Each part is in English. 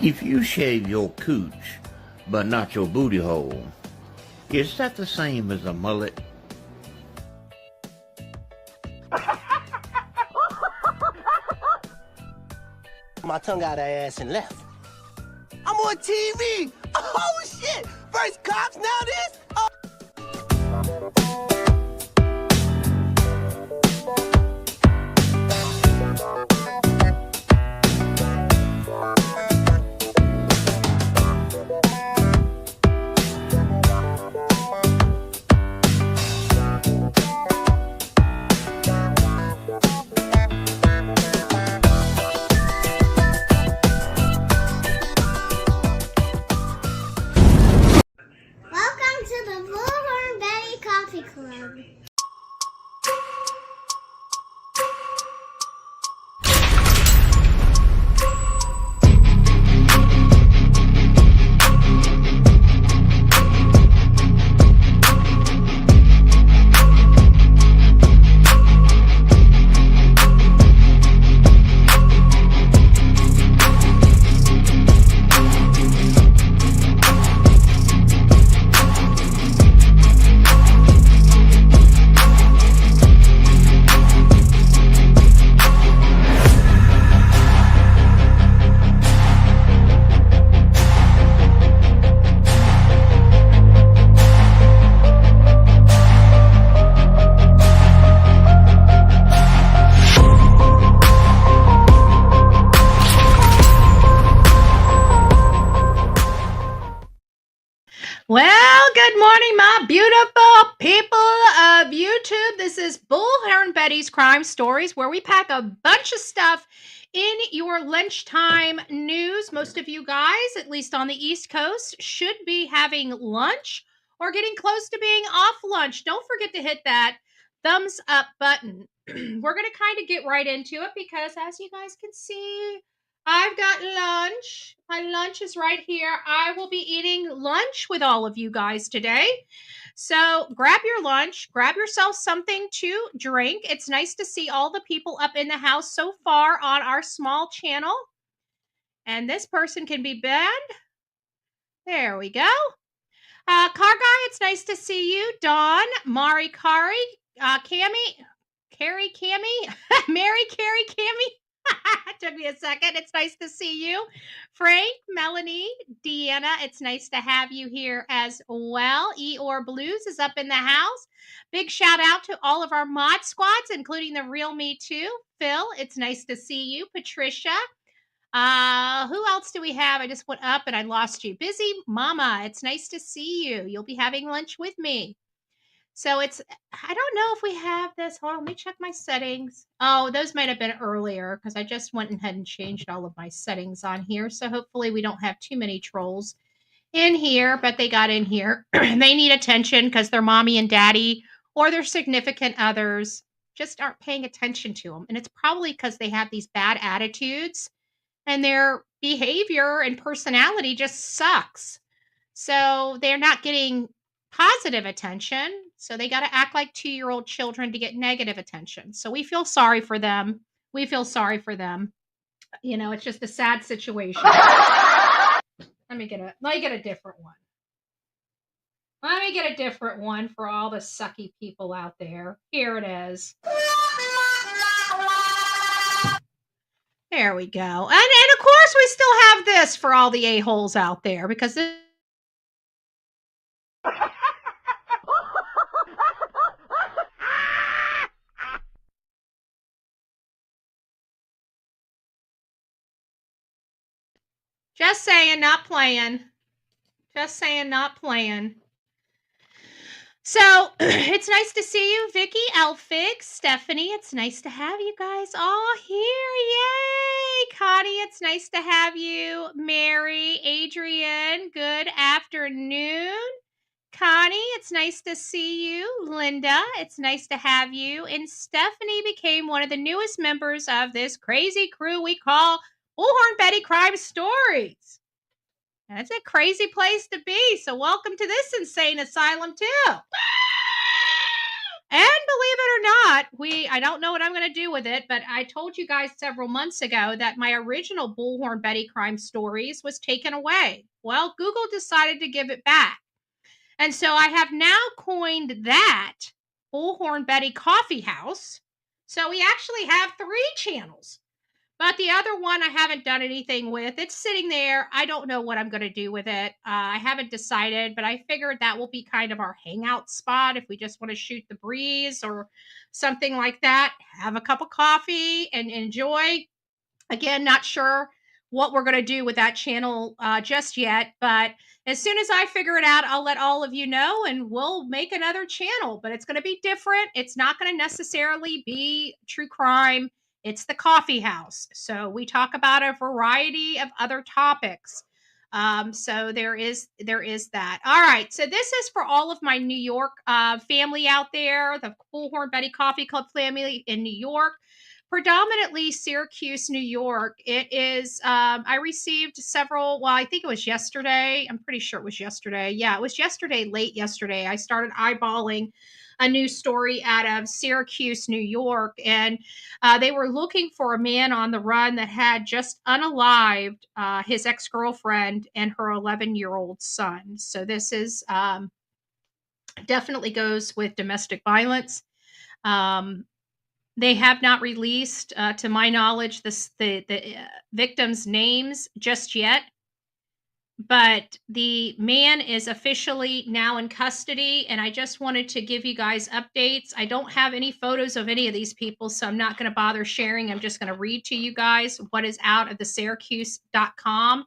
If you shave your cooch, but not your booty hole, is that the same as a mullet? My tongue got her ass and left. I'm on TV. Oh shit! First cops, now this. Oh. Welcome to the Bullhorn Betty Coffee Club. Well, good morning, my beautiful people of YouTube. This is Bullhorn Betty's Crime Stories, where we pack a bunch of stuff in your lunchtime news. Most of you guys, at least on the East Coast, should be having lunch or getting close to being off lunch. Don't forget to hit that thumbs up button. We're going to kind of get right into it because, as you guys can see, I've got lunch. My lunch is right here. I will be eating lunch with all of you guys today. So grab your lunch, grab yourself something to drink. It's nice to see all the people up in the house so far on our small channel. And this person can be banned. There we go. Car Guy, it's nice to see you. Dawn, Mari Kari, Carrie, Cammy, Mary, Carrie, Cammy. Took me a second. It's nice to see you. Frank, Melanie, Deanna, it's nice to have you here as well. Eeyore Blues is up in the house. Big shout out to all of our mod squads, including the Real Me Too. Phil, it's nice to see you. Patricia. Who else do we have? I just went up and I lost you. Busy Mama, it's nice to see you. You'll be having lunch with me. So I don't know if we have this. Hold on, let me check my settings. Oh, those might have been earlier because I just went ahead and changed all of my settings on here. So hopefully we don't have too many trolls in here, but they got in here. They need attention because their mommy and daddy or their significant others just aren't paying attention to them. And it's probably because they have these bad attitudes and their behavior and personality just sucks. So they're not getting positive attention. So they got to act like 2-year-old children to get negative attention. So we feel sorry for them. We feel sorry for them. You know, it's just a sad situation. Let me get a different one. Let me get a different one for all the sucky people out there. Here it is. There we go. And of course we still have this for all the a-holes out there because this just saying, not playing. Just saying, not playing. So, it's nice to see you, Vicky, Elfig, Stephanie. It's nice to have you guys all here. Yay! Connie, it's nice to have you. Mary, Adrian, good afternoon. Connie, it's nice to see you. Linda, it's nice to have you. And Stephanie became one of the newest members of this crazy crew we call Bullhorn Betty Crime Stories. That's a crazy place to be. So welcome to this insane asylum too. And believe it or not, I don't know what I'm going to do with it, but I told you guys several months ago that my original Bullhorn Betty crime stories was taken away. Well, Google decided to give it back. And so I have now coined that Bullhorn Betty Coffee House. So we actually have 3 channels. But the other one I haven't done anything with. It's sitting there. I don't know what I'm going to do with it. I haven't decided, but I figured that will be kind of our hangout spot if we just want to shoot the breeze or something like that. Have a cup of coffee and enjoy. Again, not sure what we're going to do with that channel just yet, but as soon as I figure it out, I'll let all of you know and we'll make another channel, but it's going to be different. It's not going to necessarily be true crime. It's the coffee house. So we talk about a variety of other topics. So there is that. All right. So this is for all of my New York family out there, the Bullhorn Betty Coffee Club family in New York. Predominantly Syracuse, New York. It is, I received several, well, I think it was yesterday. I'm pretty sure it was yesterday. Yeah, it was yesterday, late yesterday. I started eyeballing a news story out of Syracuse, New York, and they were looking for a man on the run that had just unalived his ex-girlfriend and her 11-year-old son. So this is definitely goes with domestic violence. They have not released, to my knowledge, the victims' names just yet, but the man is officially now in custody, and I just wanted to give you guys updates. I don't have any photos of any of these people, so I'm not going to bother sharing. I'm just going to read to you guys what is out of the Syracuse.com.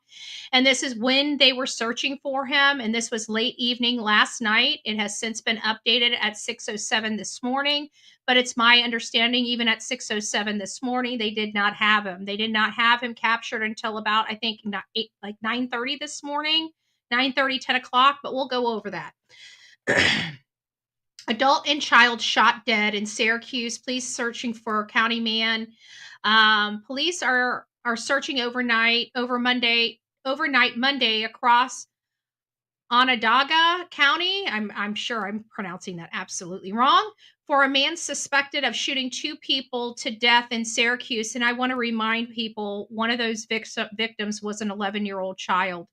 And this is when they were searching for him, and this was late evening last night. It has since been updated at 6:07 this morning, but it's my understanding even at 6:07 this morning, they did not have him. They did not have him captured until about, I think, 9:30 this morning, 9:30, 10 o'clock, but we'll go over that. Adult and child shot dead in Syracuse. Police searching for county man. Police are searching overnight Monday across Onondaga County. I'm sure I'm pronouncing that absolutely wrong. For a man suspected of shooting 2 people to death in Syracuse. And I want to remind people, one of those victims was an 11-year-old child.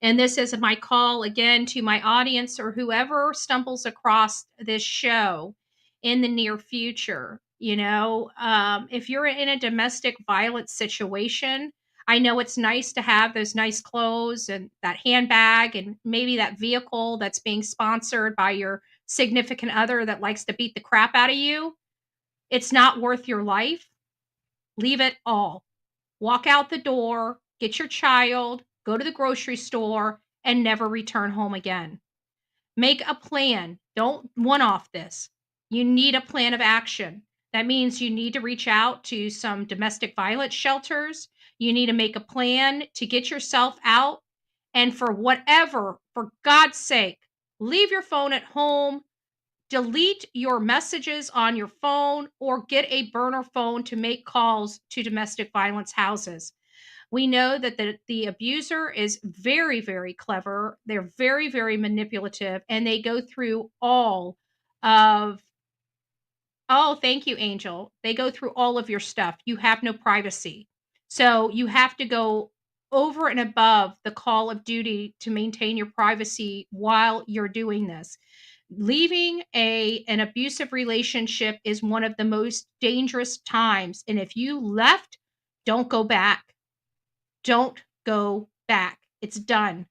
And this is my call again to my audience or whoever stumbles across this show in the near future. If you're in a domestic violence situation, I know it's nice to have those nice clothes and that handbag and maybe that vehicle that's being sponsored by your significant other that likes to beat the crap out of you. It's not worth your life. Leave it all. Walk out the door, get your child, go to the grocery store, and never return home again. Make a plan. Don't one-off this. You need a plan of action. That means you need to reach out to some domestic violence shelters. You need to make a plan to get yourself out. And for God's sake, leave your phone at home, delete your messages on your phone, or get a burner phone to make calls to domestic violence houses. We know that the abuser is very, very clever. They're very, very manipulative, and they go through all of, oh, thank you, Angel. They go through all of your stuff. You have no privacy. So you have to go over and above the call of duty to maintain your privacy while you're doing this. Leaving an abusive relationship is one of the most dangerous times. And if you left, don't go back. Don't go back. It's done.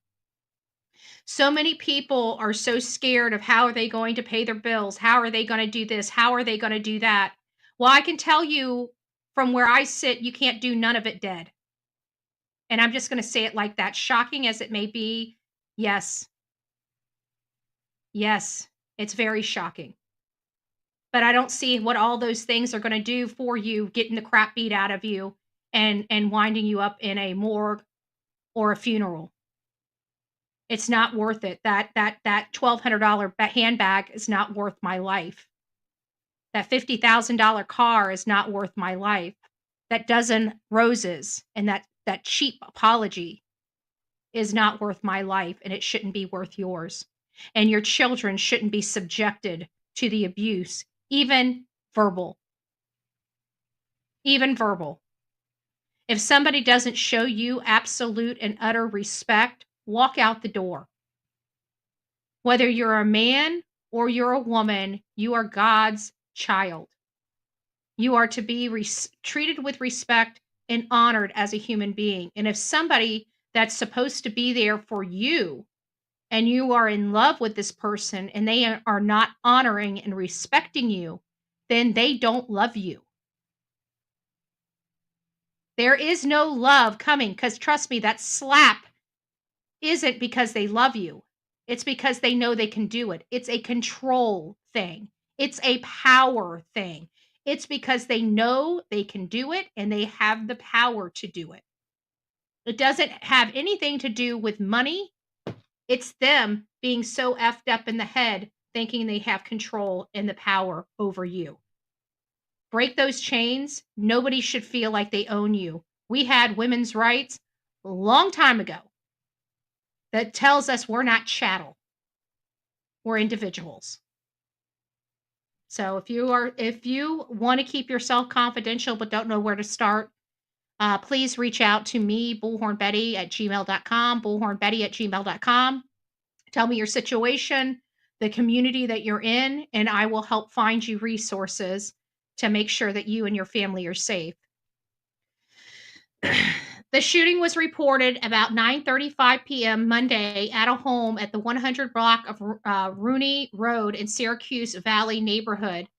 So many people are so scared of how are they going to pay their bills? How are they going to do this? How are they going to do that? Well, I can tell you from where I sit, you can't do none of it dead. And I'm just going to say it like that. Shocking as it may be, yes. Yes, it's very shocking. But I don't see what all those things are going to do for you, getting the crap beat out of you and winding you up in a morgue or a funeral. It's not worth it. That $1,200 handbag is not worth my life. That $50,000 car is not worth my life. That dozen roses and that cheap apology is not worth my life, and it shouldn't be worth yours. And your children shouldn't be subjected to the abuse even verbal. Even verbal. If somebody doesn't show you absolute and utter respect, walk out the door. Whether you're a man or you're a woman, you are God's child. You are to be treated with respect and honored as a human being. And if somebody that's supposed to be there for you and you are in love with this person and they are not honoring and respecting you, then they don't love you. There is no love coming because trust me, that slap isn't because they love you. It's because they know they can do it. It's a control thing. It's a power thing. It's because they know they can do it and they have the power to do it. It doesn't have anything to do with money. It's them being so effed up in the head, thinking they have control and the power over you. Break those chains. Nobody should feel like they own you. We had women's rights a long time ago that tells us we're not chattel. We're individuals. So if you want to keep yourself confidential but don't know where to start, please reach out to me, bullhornbetty@gmail.com, bullhornbetty@gmail.com. Tell me your situation, the community that you're in, and I will help find you resources to make sure that you and your family are safe. The shooting was reported about 9:35 p.m. Monday at a home at the 100 block of Rooney Road in Syracuse Valley neighborhood.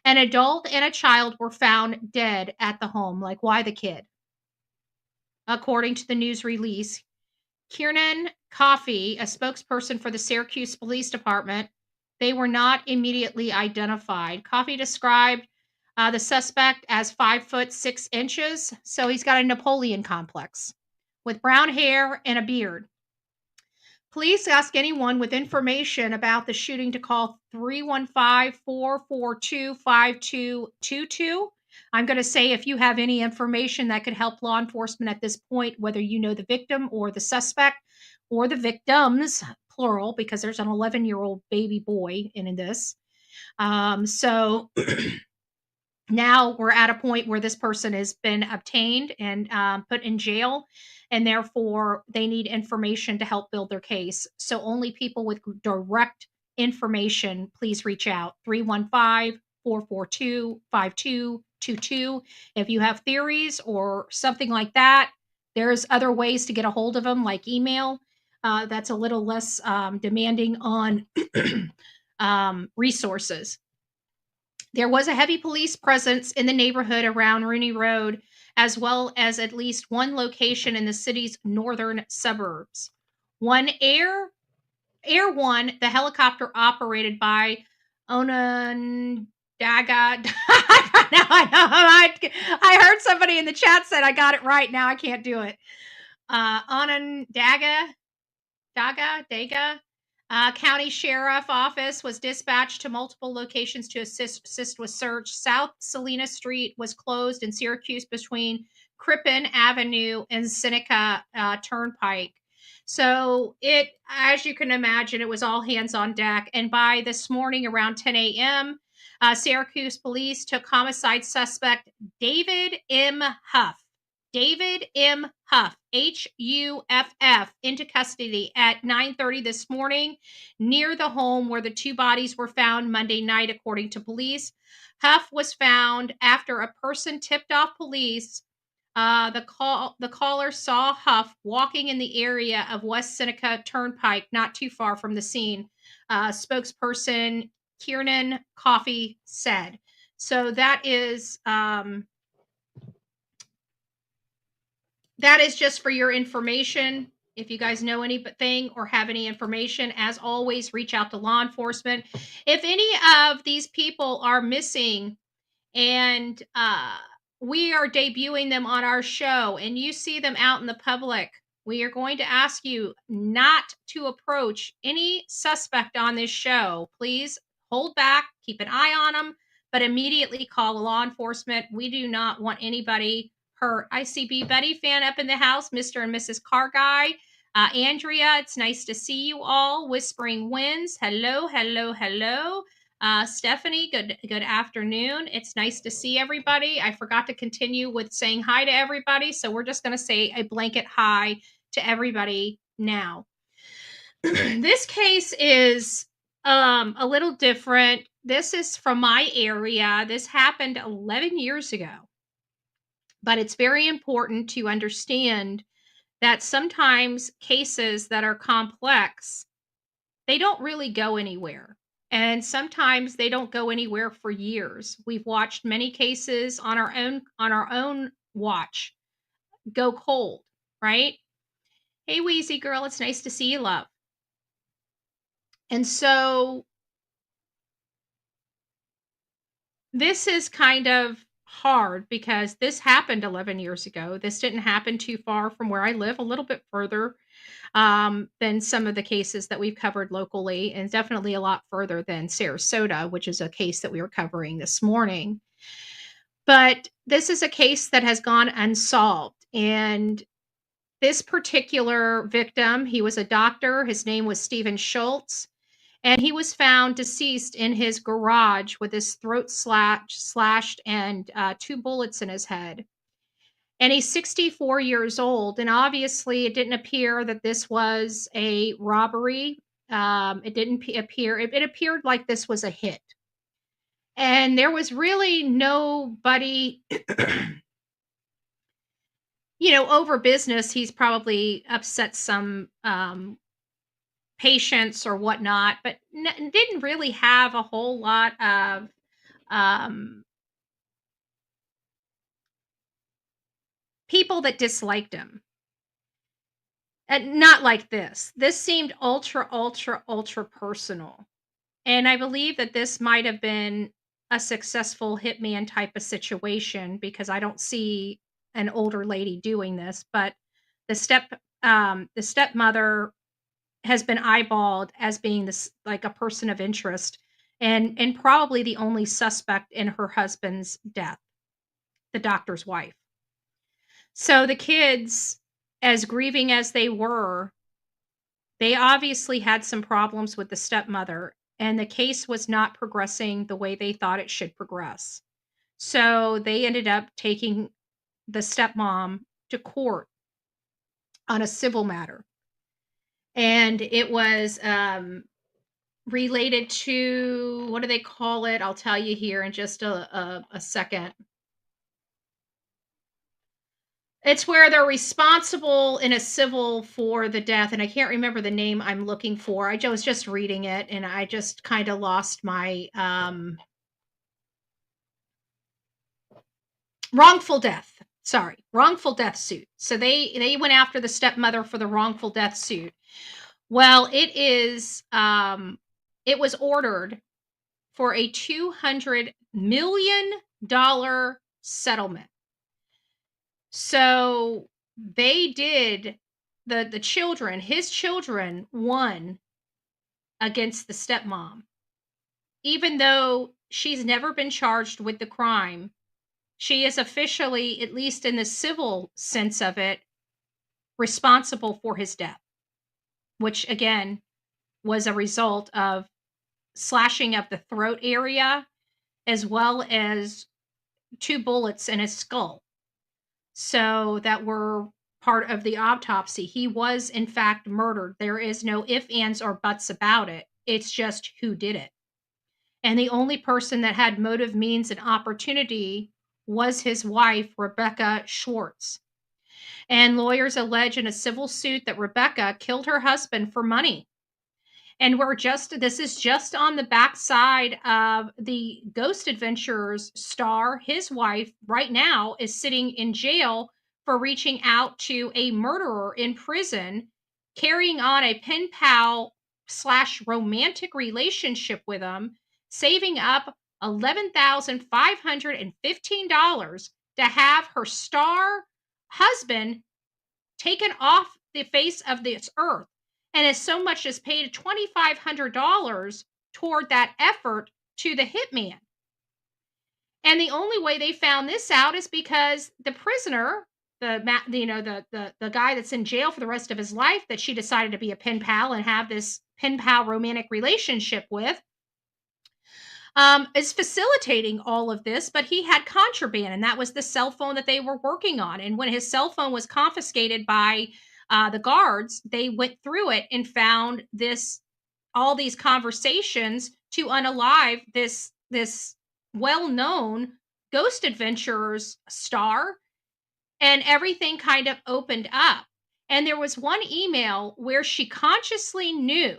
An adult and a child were found dead at the home. Like, why the kid? According to the news release, Kiernan Coffey, a spokesperson for the Syracuse Police Department, they were not immediately identified. Coffey described the suspect as 5'6". So he's got a Napoleon complex with brown hair and a beard. Police ask anyone with information about the shooting to call 315-442-5222. I'm going to say if you have any information that could help law enforcement at this point, whether you know the victim or the suspect or the victims, plural, because there's an 11-year-old baby boy in this. So now we're at a point where this person has been obtained and put in jail, and therefore they need information to help build their case. So only people with direct information, please reach out. 315-442-5222. If you have theories or something like that, there's other ways to get a hold of them, like email. That's a little less demanding on resources. There was a heavy police presence in the neighborhood around Rooney Road, as well as at least one location in the city's northern suburbs. Air One, the helicopter operated by Onondaga. I heard somebody in the chat said I got it right. Now I can't do it. Onondaga County Sheriff Office was dispatched to multiple locations to assist with search. South Salina Street was closed in Syracuse between Crippen Avenue and Seneca Turnpike. So as you can imagine, it was all hands on deck. And by this morning around 10 a.m., Syracuse police took homicide suspect David M. Huff, Huff, into custody at 9:30 this morning near the home where the two bodies were found Monday night, according to police. Huff was found after a person tipped off police. The caller saw Huff walking in the area of West Seneca Turnpike, not too far from the scene. Spokesperson Kiernan Coffey said. So that is just for your information. If you guys know anything or have any information, as always, reach out to law enforcement. If any of these people are missing and we are debuting them on our show and you see them out in the public, we are going to ask you not to approach any suspect on this show. Please hold back, keep an eye on them, but immediately call law enforcement. We do not want anybody hurt. ICB Betty fan up in the house, Mr. and Mrs. Car Guy. Andrea, it's nice to see you all. Whispering Winds, hello. Stephanie, good afternoon. It's nice to see everybody. I forgot to continue with saying hi to everybody, so we're just going to say a blanket hi to everybody now. This case is a little different. This is from my area. This happened 11 years ago. But it's very important to understand that sometimes cases that are complex, they don't really go anywhere. And sometimes they don't go anywhere for years. We've watched many cases on our own watch go cold, right? Hey Wheezy girl, it's nice to see you, love. And so this is kind of hard because this happened 11 years ago. This didn't happen too far from where I live, a little bit further than some of the cases that we've covered locally, and definitely a lot further than Sarasota, which is a case that we were covering this morning. But this is a case that has gone unsolved. And this particular victim, he was a doctor. His name was Stephen Schultz. And he was found deceased in his garage with his throat slashed and 2 bullets in his head. And he's 64 years old. And obviously, it didn't appear that this was a robbery. It didn't appear, it appeared like this was a hit. And there was really nobody, over business. He's probably upset some patients or whatnot, but didn't really have a whole lot of people that disliked him. Not like this. This seemed ultra, ultra, ultra personal. And I believe that this might have been a successful hitman type of situation because I don't see an older lady doing this, but the stepmother has been eyeballed as being this like a person of interest and probably the only suspect in her husband's death, the doctor's wife. So the kids, as grieving as they were, they obviously had some problems with the stepmother, and the case was not progressing the way they thought it should progress. So they ended up taking the stepmom to court on a civil matter. And it was related to, what do they call it? I'll tell you here in just a second. It's where they're responsible in a civil for the death, and I can't remember the name I'm looking for. I was just reading it, and I just kind of lost my wrongful death. Sorry, wrongful death suit. So they went after the stepmother for the wrongful death suit. Well, it was ordered for a $200 million settlement. So they did, the children, his children won against the stepmom. Even though she's never been charged with the crime, she is officially, at least in the civil sense of it, responsible for his death, which again was a result of slashing of the throat area as well as 2 bullets in his skull. So that were part of the autopsy. He was in fact murdered. There is no ifs, ands, or buts about it. It's just who did it. And the only person that had motive, means, and opportunity was his wife, Rebecca Schwartz. And lawyers allege in a civil suit that Rebecca killed her husband for money. And this is just on the backside of the Ghost Adventures star. His wife right now is sitting in jail for reaching out to a murderer in prison, carrying on a pen pal / romantic relationship with him, saving up $11,515 to have her star husband taken off the face of this earth. And as so much as paid $2,500 toward that effort to the hitman. And the only way they found this out is because the prisoner, the guy that's in jail for the rest of his life that she decided to be a pen pal and have this pen pal romantic relationship with, is facilitating all of this, but he had contraband, and that was the cell phone that they were working on. And when his cell phone was confiscated by the guards, they went through it and found all these conversations to unalive this well-known ghost adventurers star, and everything kind of opened up. And there was one email where she consciously knew,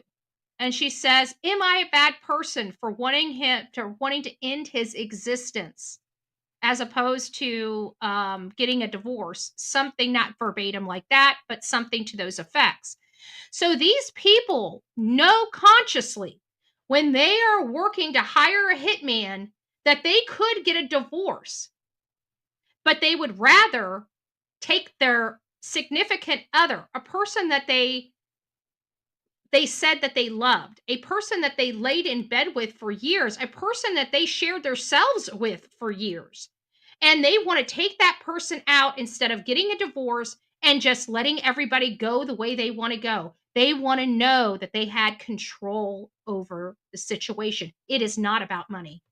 and she says, "Am I a bad person for wanting to end his existence as opposed to getting a divorce?" Something not verbatim like that, but something to those effects. So these people know consciously when they are working to hire a hitman that they could get a divorce, but they would rather take their significant other, a person that they said that they loved, a person that they laid in bed with for years, a person that they shared themselves with for years. And they want to take that person out instead of getting a divorce and just letting everybody go the way they want to go. They want to know that they had control over the situation. It is not about money.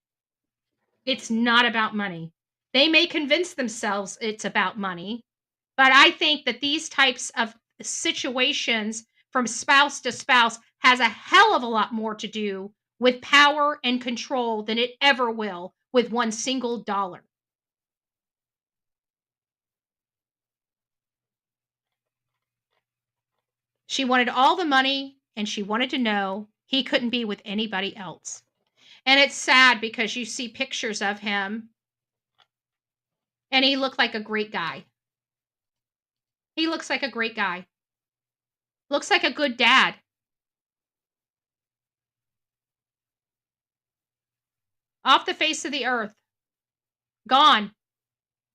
It's not about money. They may convince themselves it's about money, but I think that these types of situations from spouse to spouse has a hell of a lot more to do with power and control than it ever will with one single dollar. She wanted all the money and she wanted to know he couldn't be with anybody else. And it's sad because you see pictures of him and he looked like a great guy. He looks like a great guy. Looks like a good dad. Off the face of the earth. Gone.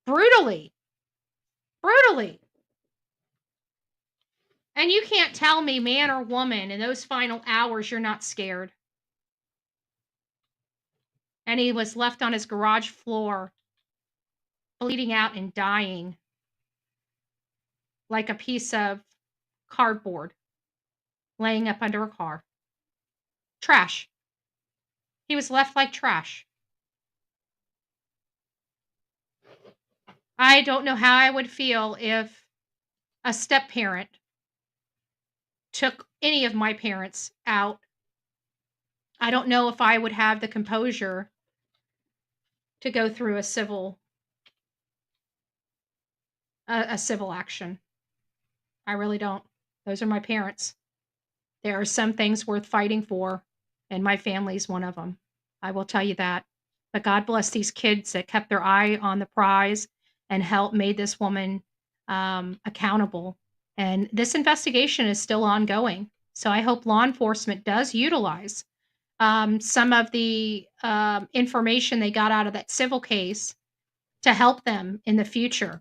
Brutally. Brutally. And you can't tell me, man or woman, in those final hours, you're not scared. And he was left on his garage floor, bleeding out and dying like a piece of cardboard laying up under a car. Trash. He was left like trash. I don't know how I would feel if a step parent took any of my parents out. I don't know if I would have the composure to go through a civil action. I really don't. Those are my parents. There are some things worth fighting for, and my family's one of them. I will tell you that. But God bless these kids that kept their eye on the prize and made this woman accountable. And this investigation is still ongoing. So I hope law enforcement does utilize some of the information they got out of that civil case to help them in the future.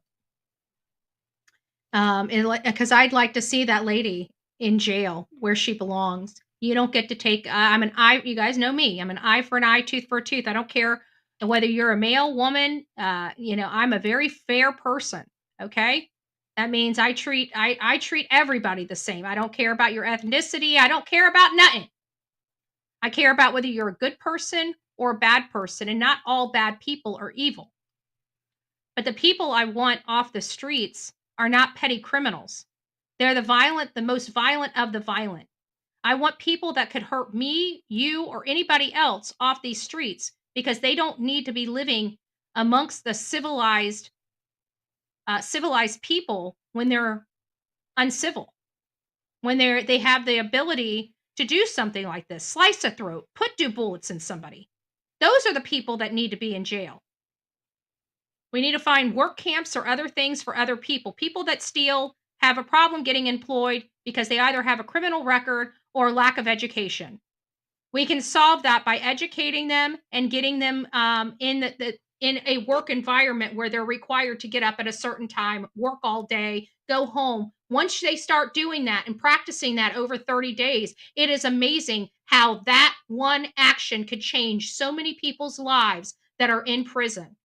Because I'd like to see that lady in jail where she belongs. You don't get to take. I'm an eye. You guys know me. I'm an eye for an eye, tooth for a tooth. I don't care whether you're a male, woman. I'm a very fair person. Okay, that means I treat everybody the same. I don't care about your ethnicity. I don't care about nothing. I care about whether you're a good person or a bad person, and not all bad people are evil. But the people I want off the streets are not petty criminals. They're the most violent of the violent. I want people that could hurt me, you, or anybody else off these streets because they don't need to be living amongst the civilized people when they're uncivil, when they have the ability to do something like this, slice a throat, put 2 bullets in somebody. Those are the people that need to be in jail. We need to find work camps or other things for other people. People that steal have a problem getting employed because they either have a criminal record or lack of education. We can solve that by educating them and getting them in a work environment where they're required to get up at a certain time, work all day, go home. Once they start doing that and practicing that over 30 days, it is amazing how that one action could change so many people's lives that are in prison.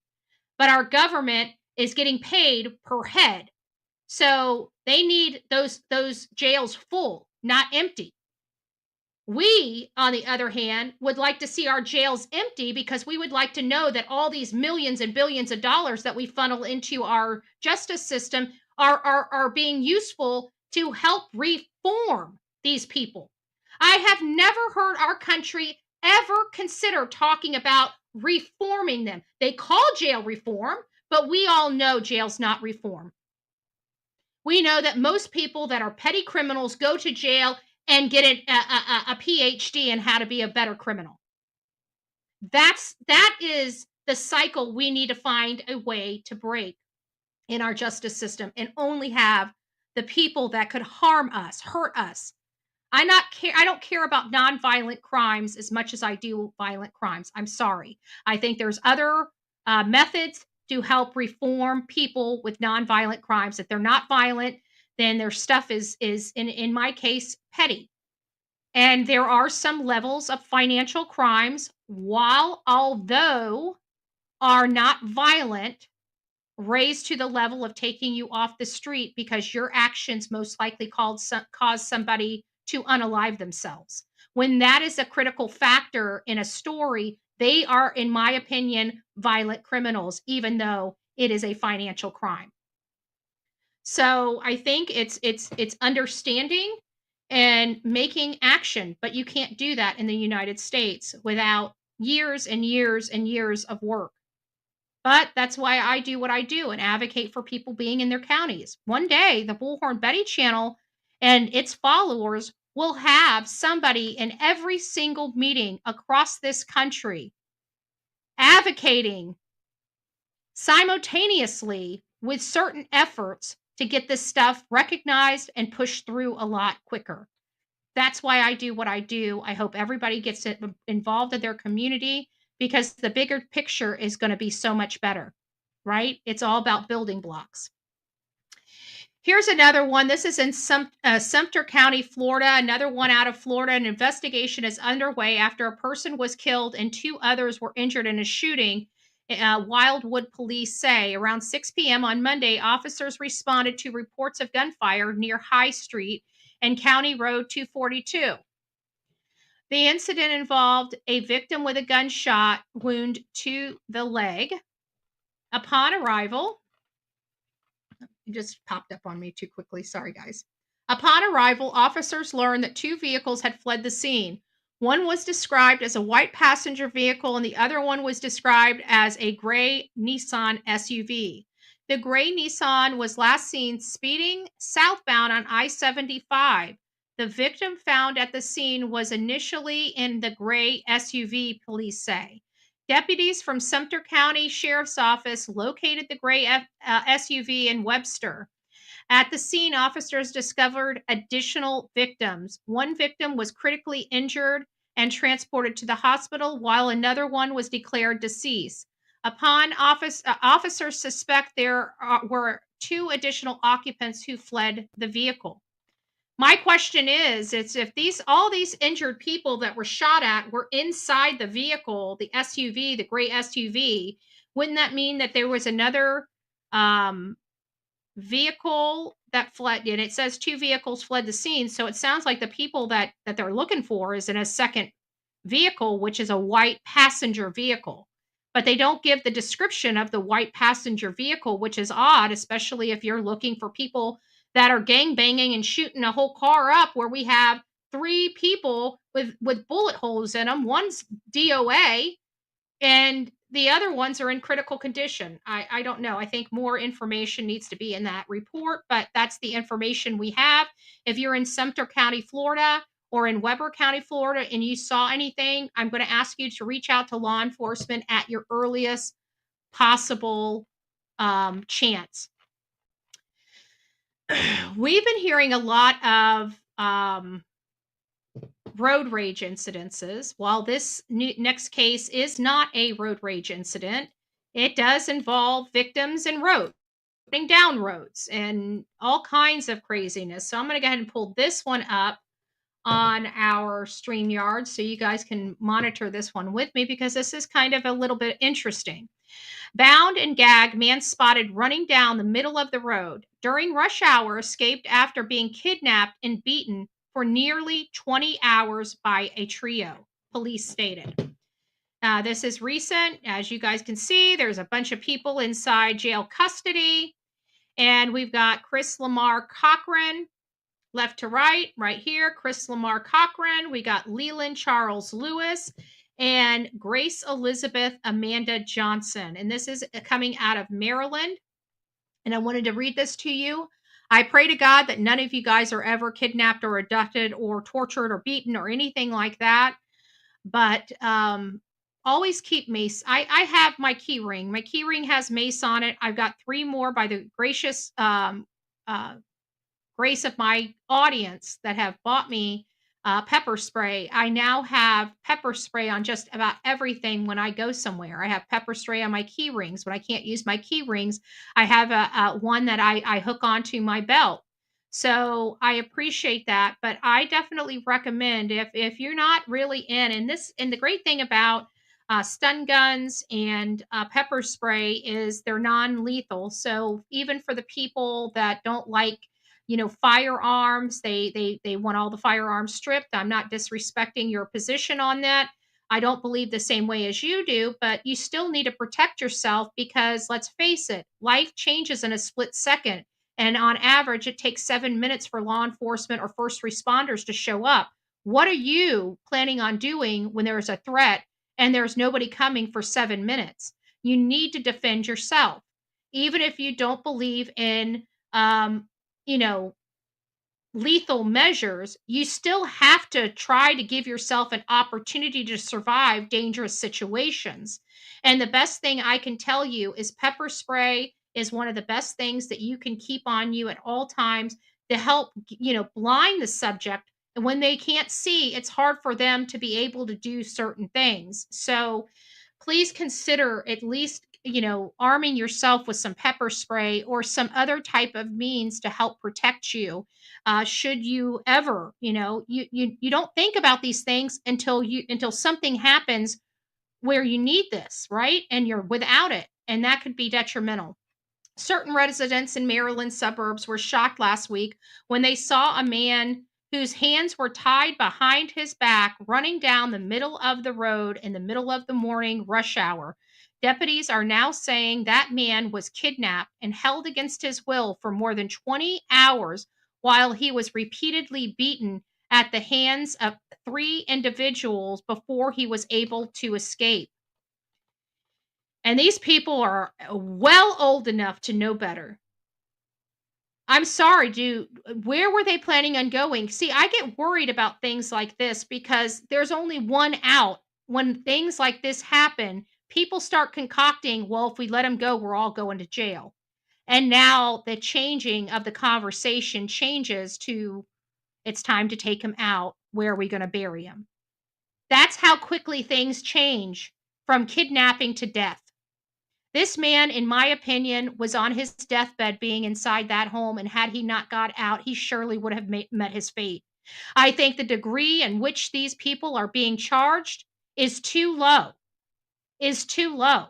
But our government is getting paid per head. So they need those jails full, not empty. We, on the other hand, would like to see our jails empty because we would like to know that all these millions and billions of dollars that we funnel into our justice system are being useful to help reform these people. I have never heard our country ever consider talking about reforming them. They call jail reform, but we all know jail's not reform. We know that most people that are petty criminals go to jail and get a PhD in how to be a better criminal. That is the cycle we need to find a way to break in our justice system and only have the people that could harm us, hurt us. I don't care about nonviolent crimes as much as I do violent crimes. I'm sorry. I think there's other methods to help reform people with nonviolent crimes. If they're not violent, then their stuff is in my case petty. And there are some levels of financial crimes, while although are not violent, raised to the level of taking you off the street because your actions most likely cause somebody to unalive themselves. When that is a critical factor in a story, they are, in my opinion, violent criminals, even though it is a financial crime. So I think it's understanding and making action, but you can't do that in the United States without years and years and years of work. But that's why I do what I do and advocate for people being in their counties. One day, the Bullhorn Betty channel and its followers will have somebody in every single meeting across this country advocating simultaneously with certain efforts to get this stuff recognized and pushed through a lot quicker. That's why I do what I do. I hope everybody gets involved in their community because the bigger picture is going to be so much better, right? It's all about building blocks. Here's another one. This is in Sumter County, Florida. Another one out of Florida. An investigation is underway after a person was killed and 2 others were injured in a shooting. Wildwood police say around 6 p.m. on Monday, officers responded to reports of gunfire near High Street and County Road 242. The incident involved a victim with a gunshot wound to the leg. Upon arrival, it just popped up on me too quickly. Sorry, guys. Upon arrival, officers learned that 2 vehicles had fled the scene. One was described as a white passenger vehicle, and the other one was described as a gray Nissan SUV. The gray Nissan was last seen speeding southbound on I-75. The victim found at the scene was initially in the gray SUV, police say. Deputies from Sumter County Sheriff's Office located the gray SUV in Webster. At the scene, officers discovered additional victims. One victim was critically injured and transported to the hospital, while another one was declared deceased. Officers suspect there were 2 additional occupants who fled the vehicle. My question is if all these injured people that were shot at were inside the vehicle, the SUV, the gray SUV, wouldn't that mean that there was another vehicle that fled? And it says 2 vehicles fled the scene, so it sounds like the people that they're looking for is in a second vehicle, which is a white passenger vehicle. But they don't give the description of the white passenger vehicle, which is odd, especially if you're looking for people that are gang banging and shooting a whole car up, where we have 3 people with bullet holes in them. One's DOA and the other ones are in critical condition. I don't know. I think more information needs to be in that report, but that's the information we have. If you're in Sumter County, Florida, or in Weber County, Florida, and you saw anything, I'm going to ask you to reach out to law enforcement at your earliest possible chance. We've been hearing a lot of road rage incidences. While this next case is not a road rage incident, it does involve victims and running down roads and all kinds of craziness. So I'm going to go ahead and pull this one up on our StreamYard so you guys can monitor this one with me, because this is kind of a little bit interesting. Bound and gagged, man spotted running down the middle of the road. During rush hour, escaped after being kidnapped and beaten for nearly 20 hours by a trio, police stated. This is recent. As you guys can see, there's a bunch of people inside jail custody. And we've got Chris Lamar Cochran, left to right, right here. Chris Lamar Cochran. We got Leland Charles Lewis and Grace Elizabeth Amanda Johnson. And this is coming out of Maryland. And I wanted to read this to you. I pray to God that none of you guys are ever kidnapped or abducted or tortured or beaten or anything like that. But always keep mace. I have my key ring. My key ring has mace on it. I've got 3 more by the gracious grace of my audience that have bought me pepper spray. I now have pepper spray on just about everything when I go somewhere. I have pepper spray on my key rings. When I can't use my key rings, I have a one that I hook onto my belt. So I appreciate that, but I definitely recommend if you're not really and the great thing about stun guns and pepper spray is they're non-lethal. So even for the people that don't like firearms, they want all the firearms stripped. I'm not disrespecting your position on that. I don't believe the same way as you do, but you still need to protect yourself because let's face it, life changes in a split second. And on average, it takes 7 minutes for law enforcement or first responders to show up. What are you planning on doing when there is a threat and there's nobody coming for 7 minutes? You need to defend yourself. Even if you don't believe in, you know, lethal measures, you still have to try to give yourself an opportunity to survive dangerous situations. And the best thing I can tell you is pepper spray is one of the best things that you can keep on you at all times to help, blind the subject. And when they can't see, it's hard for them to be able to do certain things. So please consider at least, arming yourself with some pepper spray or some other type of means to help protect you. Should you ever, you don't think about these things until something happens where you need this, right? And you're without it, and that could be detrimental. Certain residents in Maryland suburbs were shocked last week when they saw a man whose hands were tied behind his back running down the middle of the road in the middle of the morning rush hour. Deputies are now saying that man was kidnapped and held against his will for more than 20 hours while he was repeatedly beaten at the hands of 3 individuals before he was able to escape. And these people are well old enough to know better. I'm sorry, dude. Where were they planning on going? See, I get worried about things like this because there's only one out. When things like this happen, people start concocting, well, if we let him go, we're all going to jail. And now the changing of the conversation changes to it's time to take him out. Where are we going to bury him? That's how quickly things change from kidnapping to death. This man, in my opinion, was on his deathbed being inside that home, and had he not got out, he surely would have met his fate. I think the degree in which these people are being charged is too low. Is too low.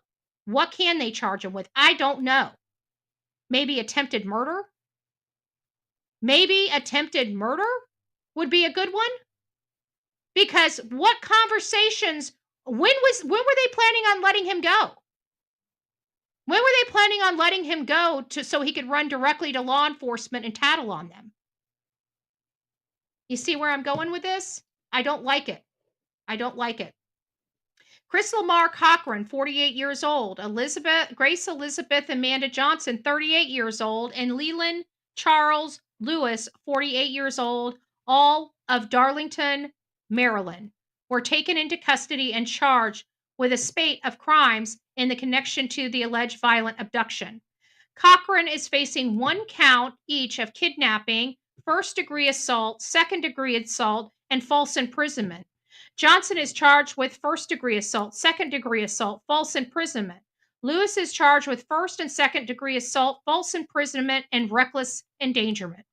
What can they charge him with? I don't know. Maybe attempted murder? Maybe attempted murder would be a good one? Because what conversations, when were they planning on letting him go? When were they planning on letting him go so he could run directly to law enforcement and tattle on them? You see where I'm going with this? I don't like it. I don't like it. Chris Lamar Cochran, 48 years old. Grace Elizabeth Amanda Johnson, 38 years old. And Leland Charles Lewis, 48 years old, all of Darlington, Maryland, were taken into custody and charged with a spate of crimes in the connection to the alleged violent abduction. Cochran is facing 1 count each of kidnapping, first-degree assault, second-degree assault, and false imprisonment. Johnson is charged with first-degree assault, second-degree assault, false imprisonment. Lewis is charged with first and second-degree assault, false imprisonment, and reckless endangerment.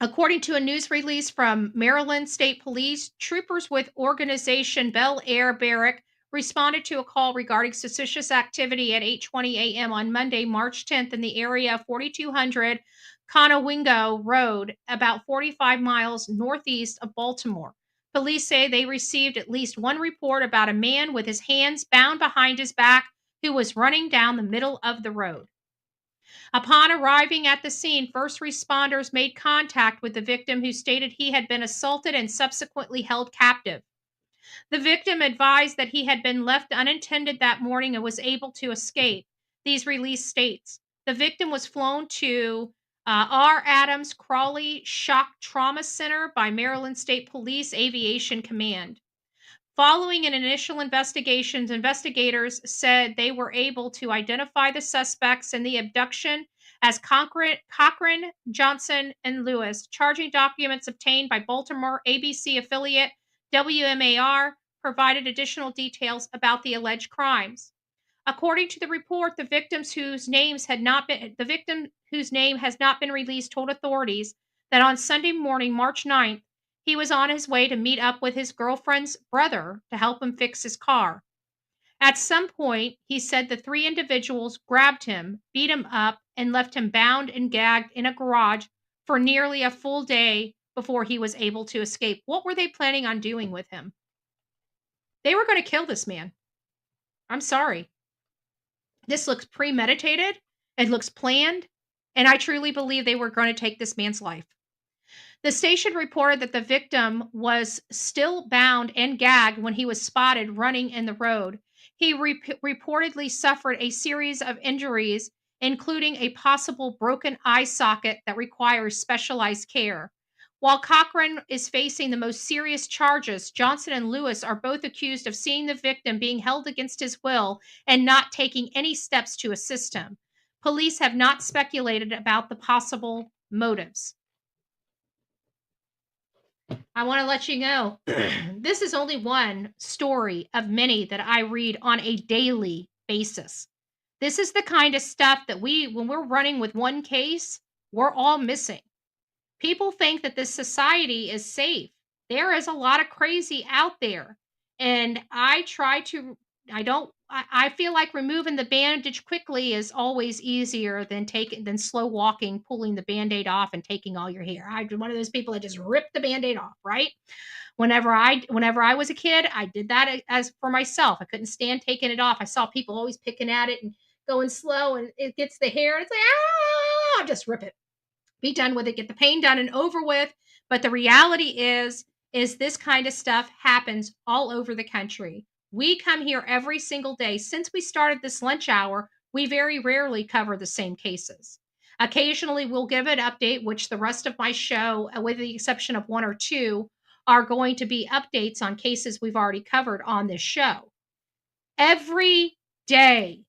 According to a news release from Maryland State Police, troopers with Organization Bel Air Barrack responded to a call regarding suspicious activity at 8:20 a.m. on Monday, March 10th in the area of 4200 Conowingo Road, about 45 miles northeast of Baltimore. Police say they received at least one report about a man with his hands bound behind his back who was running down the middle of the road. Upon arriving at the scene, first responders made contact with the victim, who stated he had been assaulted and subsequently held captive. The victim advised that he had been left unattended that morning and was able to escape. These release states the victim was flown to R. Adams Crawley Shock Trauma Center by Maryland State Police Aviation Command. Following an initial investigation, investigators said they were able to identify the suspects in the abduction as Cochran, Johnson, and Lewis. Charging documents obtained by Baltimore ABC affiliate WMAR provided additional details about the alleged crimes. According to the report, the victim whose name has not been released told authorities that on Sunday morning, March 9th, he was on his way to meet up with his girlfriend's brother to help him fix his car. At some point, he said the three individuals grabbed him, beat him up, and left him bound and gagged in a garage for nearly a full day before he was able to escape. What were they planning on doing with him? They were going to kill this man. I'm sorry. This looks premeditated. It looks planned. And I truly believe they were going to take this man's life. The station reported that the victim was still bound and gagged when he was spotted running in the road. He reportedly suffered a series of injuries, including a possible broken eye socket that requires specialized care. While Cochran is facing the most serious charges, Johnson and Lewis are both accused of seeing the victim being held against his will and not taking any steps to assist him. Police have not speculated about the possible motives. I want to let you know this is only one story of many that I read on a daily basis. This is the kind of stuff that when we're running with one case, we're all missing. People think that this society is safe. There is a lot of crazy out there. And I feel like removing the bandage quickly is always easier than slow walking, pulling the Band-Aid off and taking all your hair. I'm one of those people that just rip the Band-Aid off, right? Whenever I was a kid, I did that as for myself. I couldn't stand taking it off. I saw people always picking at it and going slow, and it gets the hair, and it's like, just rip it. Be done with it, get the pain done and over with. But the reality is this kind of stuff happens all over the country. We come here every single day. Since we started this lunch hour, we very rarely cover the same cases. Occasionally, we'll give an update, which the rest of my show, with the exception of one or two, are going to be updates on cases we've already covered on this show. Every day,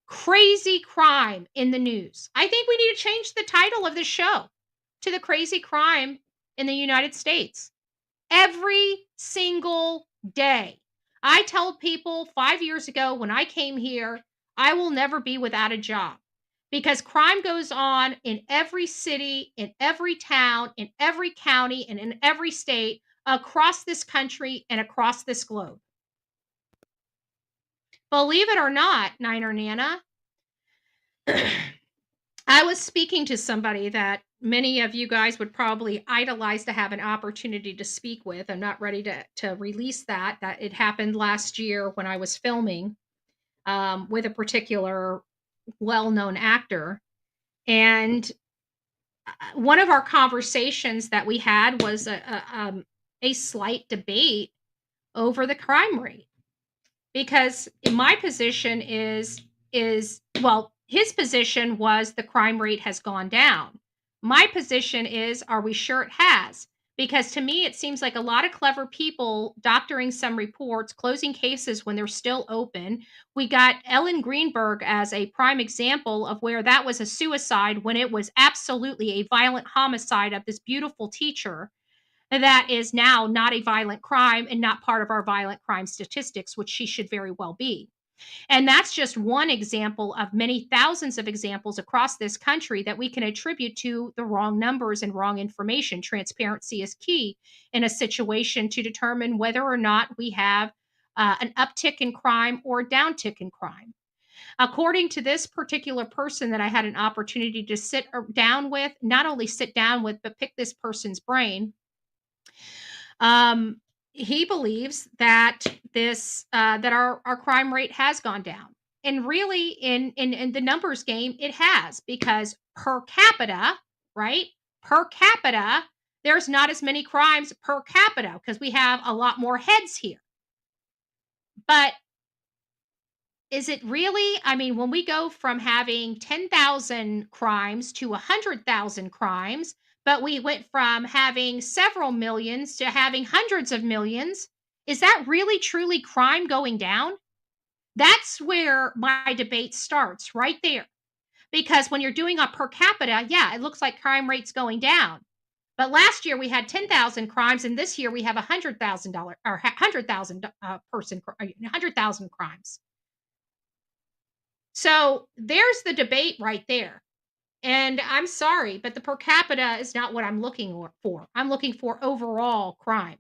crazy crime in the news. I think we need to change the title of this show to The Crazy Crime in the United States. Every single day. I told people 5 years ago when I came here, I will never be without a job, because crime goes on in every city, in every town, in every county, and in every state across this country and across this globe. Believe it or not, Niner Nana, I was speaking to somebody that many of you guys would probably idolize to have an opportunity to speak with. I'm not ready to release that it happened last year when I was filming with a particular well-known actor. And one of our conversations that we had was a slight debate over the crime rate. Because my position is his position was the crime rate has gone down. My position is, are we sure it has? Because to me, it seems like a lot of clever people doctoring some reports, closing cases when they're still open. We got Ellen Greenberg as a prime example of where that was a suicide when it was absolutely a violent homicide of this beautiful teacher. That is now not a violent crime and not part of our violent crime statistics, which she should very well be. And that's just one example of many thousands of examples across this country that we can attribute to the wrong numbers and wrong information. Transparency is key in a situation to determine whether or not we have an uptick in crime or a downtick in crime. According to this particular person that I had an opportunity to sit down with, not only sit down with, but pick this person's brain, um, he believes that that our crime rate has gone down. And really in the numbers game, it has, because per capita, right? Per capita, there's not as many crimes per capita because we have a lot more heads here. But is it really? I mean, when we go from having 10,000 crimes to 100,000 crimes, but we went from having several millions to having hundreds of millions, is that really truly crime going down? That's where my debate starts, right there. Because when you're doing a per capita, yeah, it looks like crime rate's going down. But last year we had 10,000 crimes, and this year we have $100,000 or 100,000 100,000 crimes. So there's the debate right there. And I'm sorry, but the per capita is not what I'm looking for. I'm looking for overall crime,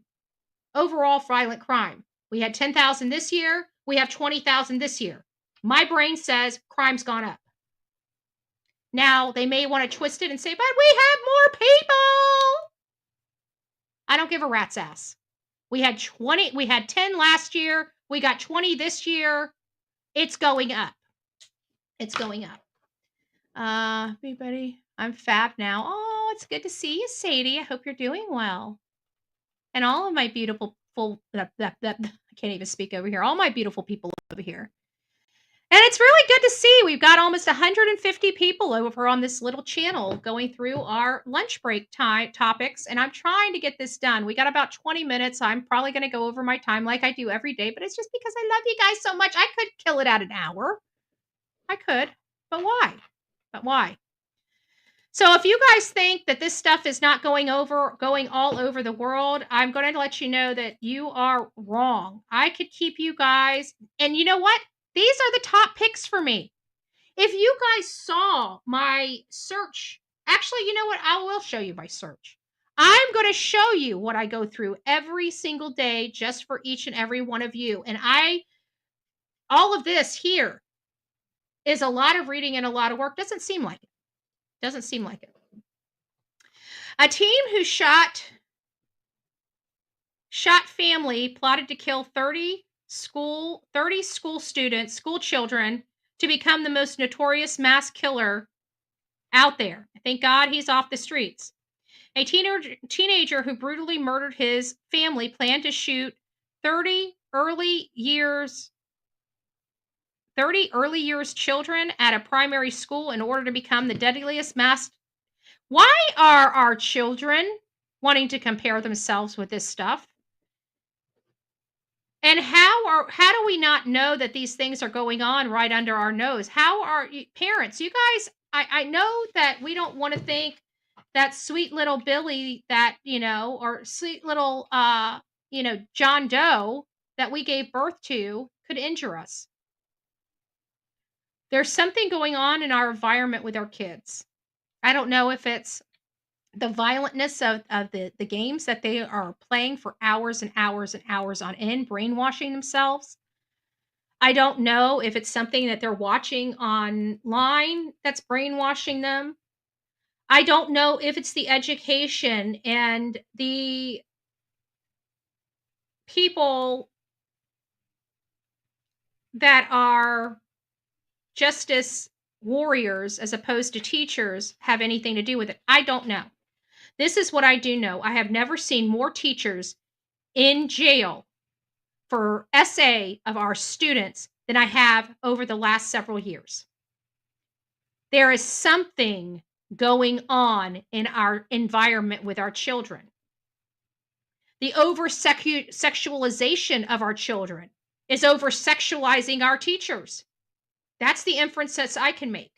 overall violent crime. We had 10,000 this year. We have 20,000 this year. My brain says crime's gone up. Now, they may want to twist it and say, but we have more people. I don't give a rat's ass. We had 10 last year. We got 20 this year. It's going up. It's going up. Everybody, I'm fab now. Oh, it's good to see you, Sadie. I hope you're doing well. And all of my beautiful, I can't even speak over here. All my beautiful people over here. And it's really good to see. We've got almost 150 people over on this little channel going through our lunch break time topics. And I'm trying to get this done. We got about 20 minutes. I'm probably going to go over my time like I do every day, but it's just because I love you guys so much. I could kill it at an hour. I could, but why? But why? So if you guys think that this stuff is not going all over the world, I'm going to let you know that you are wrong. I could keep you guys, and you know what? These are the top picks for me. If you guys saw my search, actually, you know what? I will show you my search. I'm going to show you what I go through every single day just for each and every one of you. And all of this here is a lot of reading and a lot of work. Doesn't seem like it. Doesn't seem like it. A team who shot family plotted to kill 30 school children to become the most notorious mass killer out there. Thank God he's off the streets. A teenager who brutally murdered his family planned to shoot 30 early years children at a primary school in order to become the deadliest mass. Why are our children wanting to compare themselves with this stuff? And how do we not know that these things are going on right under our nose? How are parents? You guys, I know that we don't want to think that sweet little Billy or sweet little John Doe that we gave birth to could injure us. There's something going on in our environment with our kids. I don't know if it's the violentness of the games that they are playing for hours and hours and hours on end, brainwashing themselves. I don't know if it's something that they're watching online that's brainwashing them. I don't know if it's the education and the people that are justice warriors as opposed to teachers have anything to do with it. I don't know. This is what I do know. I have never seen more teachers in jail for SA of our students than I have over the last several years. There is something going on in our environment with our children. The over-sexualization of our children is over-sexualizing our teachers. That's the inference that I can make.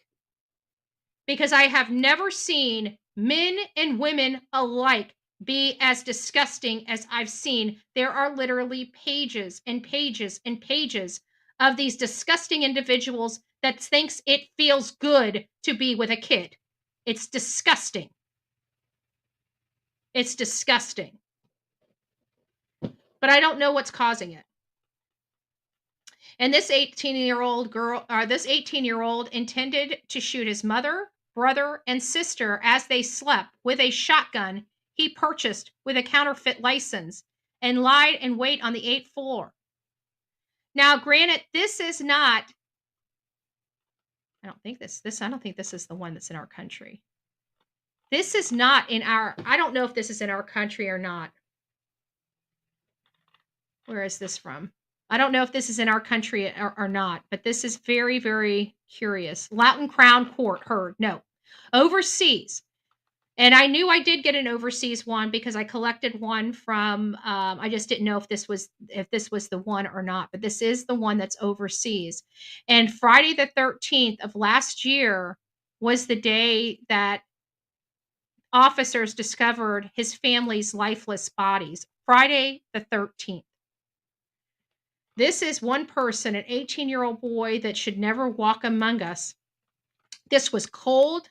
Because I have never seen men and women alike be as disgusting as I've seen. There are literally pages and pages and pages of these disgusting individuals that thinks it feels good to be with a kid. It's disgusting. It's disgusting. But I don't know what's causing it. And this 18-year-old intended to shoot his mother, brother, and sister as they slept with a shotgun he purchased with a counterfeit license and lied in wait on the 8th floor. Now, granted, this is not, I don't think this is the one that's in our country. This is not in our, I don't know if this is in our country or not. Where is this from? I don't know if this is in our country or not, but this is very, very curious. Loughton Crown Court heard. No. Overseas. And I knew I did get an overseas one because I collected one from, I just didn't know if this was the one or not, but this is the one that's overseas. And Friday the 13th of last year was the day that officers discovered his family's lifeless bodies. Friday the 13th. This is one person, an 18-year-old boy that should never walk among us. This was cold,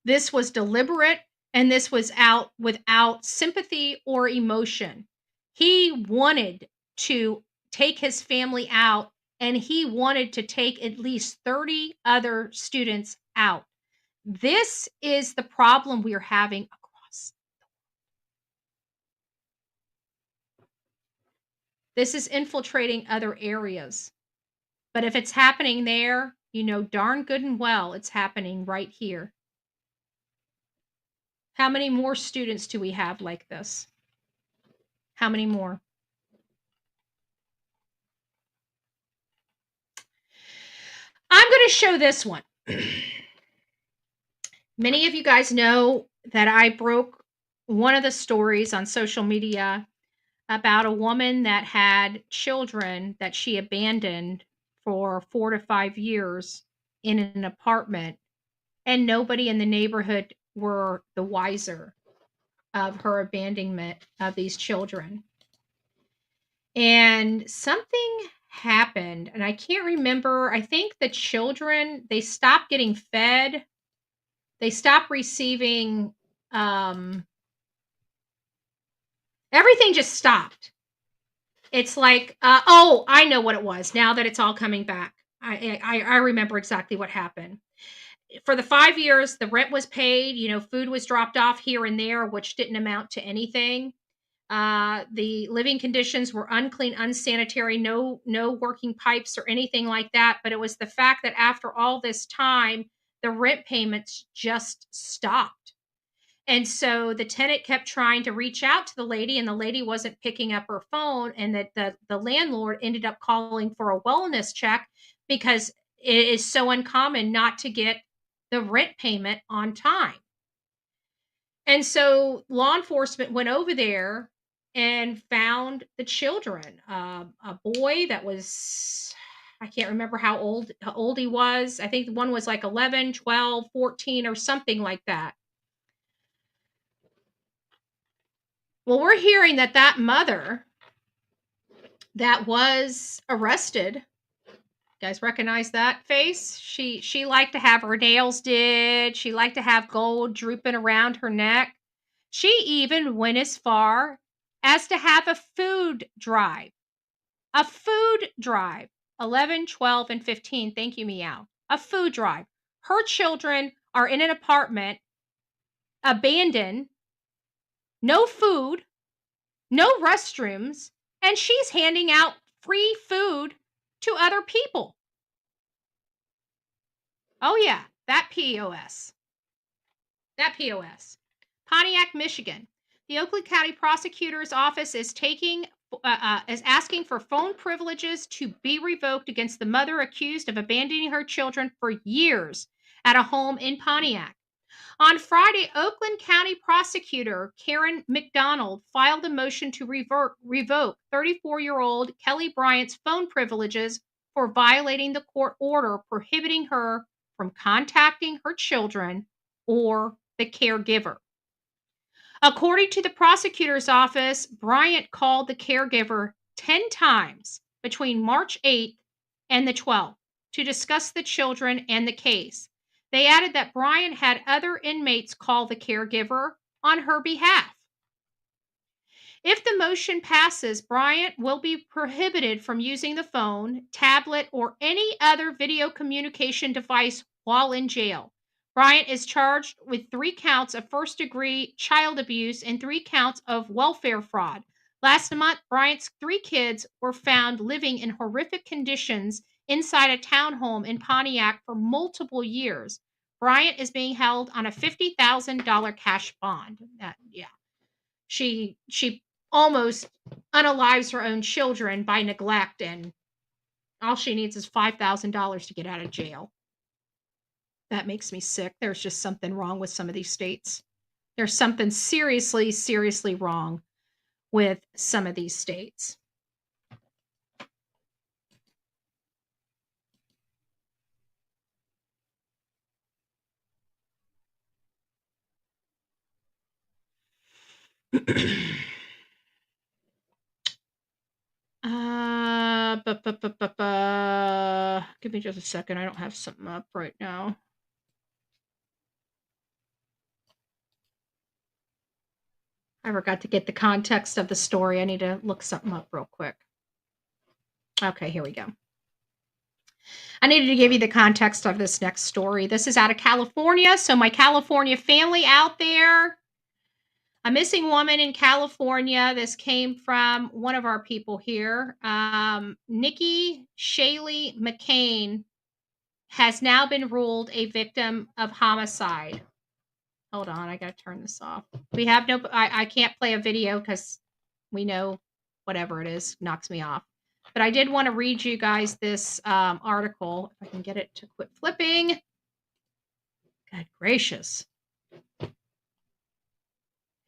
this was deliberate, and this was out without sympathy or emotion. He wanted to take his family out, and he wanted to take at least 30 other students out. This is the problem we are having across. This is infiltrating other areas. But if it's happening there, you know darn good and well it's happening right here. How many more students do we have like this? How many more? I'm going to show this one. Many of you guys know that I broke one of the stories on social media about a woman that had children that she abandoned for 4 to 5 years in an apartment, and nobody in the neighborhood were the wiser of her abandonment of these children. And something happened, and I can't remember. I think the children, they stopped getting fed. They stopped receiving, everything just stopped. It's like, oh, I know what it was now that it's all coming back. I remember exactly what happened. For the 5 years, the rent was paid, food was dropped off here and there, which didn't amount to anything. The living conditions were unclean, unsanitary, no working pipes or anything like that. But it was the fact that after all this time, the rent payments just stopped. And so the tenant kept trying to reach out to the lady, and the lady wasn't picking up her phone. And that the landlord ended up calling for a wellness check because it is so uncommon not to get the rent payment on time. And so law enforcement went over there and found the children. A boy that was, I can't remember how old he was. I think one was like 11, 12, 14 or something like that. Well, we're hearing that mother that was arrested, you guys recognize that face? She liked to have her nails did. She liked to have gold drooping around her neck. She even went as far as to have a food drive. A food drive. 11, 12, and 15. Thank you, Meow. A food drive. Her children are in an apartment, abandoned, no food, no restrooms, and she's handing out free food to other people. Oh, yeah, that POS. That POS. Pontiac, Michigan. The Oakland County Prosecutor's Office is asking for phone privileges to be revoked against the mother accused of abandoning her children for years at a home in Pontiac. On Friday, Oakland County Prosecutor Karen McDonald filed a motion to revoke 34-year-old Kelly Bryant's phone privileges for violating the court order prohibiting her from contacting her children or the caregiver. According to the prosecutor's office, Bryant called the caregiver 10 times between March 8th and the 12th to discuss the children and the case. They added that Bryant had other inmates call the caregiver on her behalf. If the motion passes, Bryant will be prohibited from using the phone, tablet, or any other video communication device while in jail. Bryant is charged with 3 counts of first degree child abuse and 3 counts of welfare fraud. Last month, Bryant's 3 kids were found living in horrific conditions inside a townhome in Pontiac for multiple years. Bryant is being held on a $50,000 cash bond. Yeah, she almost unalives her own children by neglect, and all she needs is $5,000 to get out of jail. That makes me sick. There's just something wrong with some of these states. There's something seriously, seriously wrong with some of these states. Give me just a second. I don't have something up right now. I forgot to get the context of the story. I need to look something up real quick. Okay, here we go. I needed to give you the context of this next story. This is out of California. So, my California family out there, a missing woman in California. This came from one of our people here. Nikki Shaylee McCain has now been ruled a victim of homicide. Hold on, I gotta turn this off. We have no, I can't play a video because we know whatever it is knocks me off. But I did want to read you guys this article. If I can get it to quit flipping. God gracious.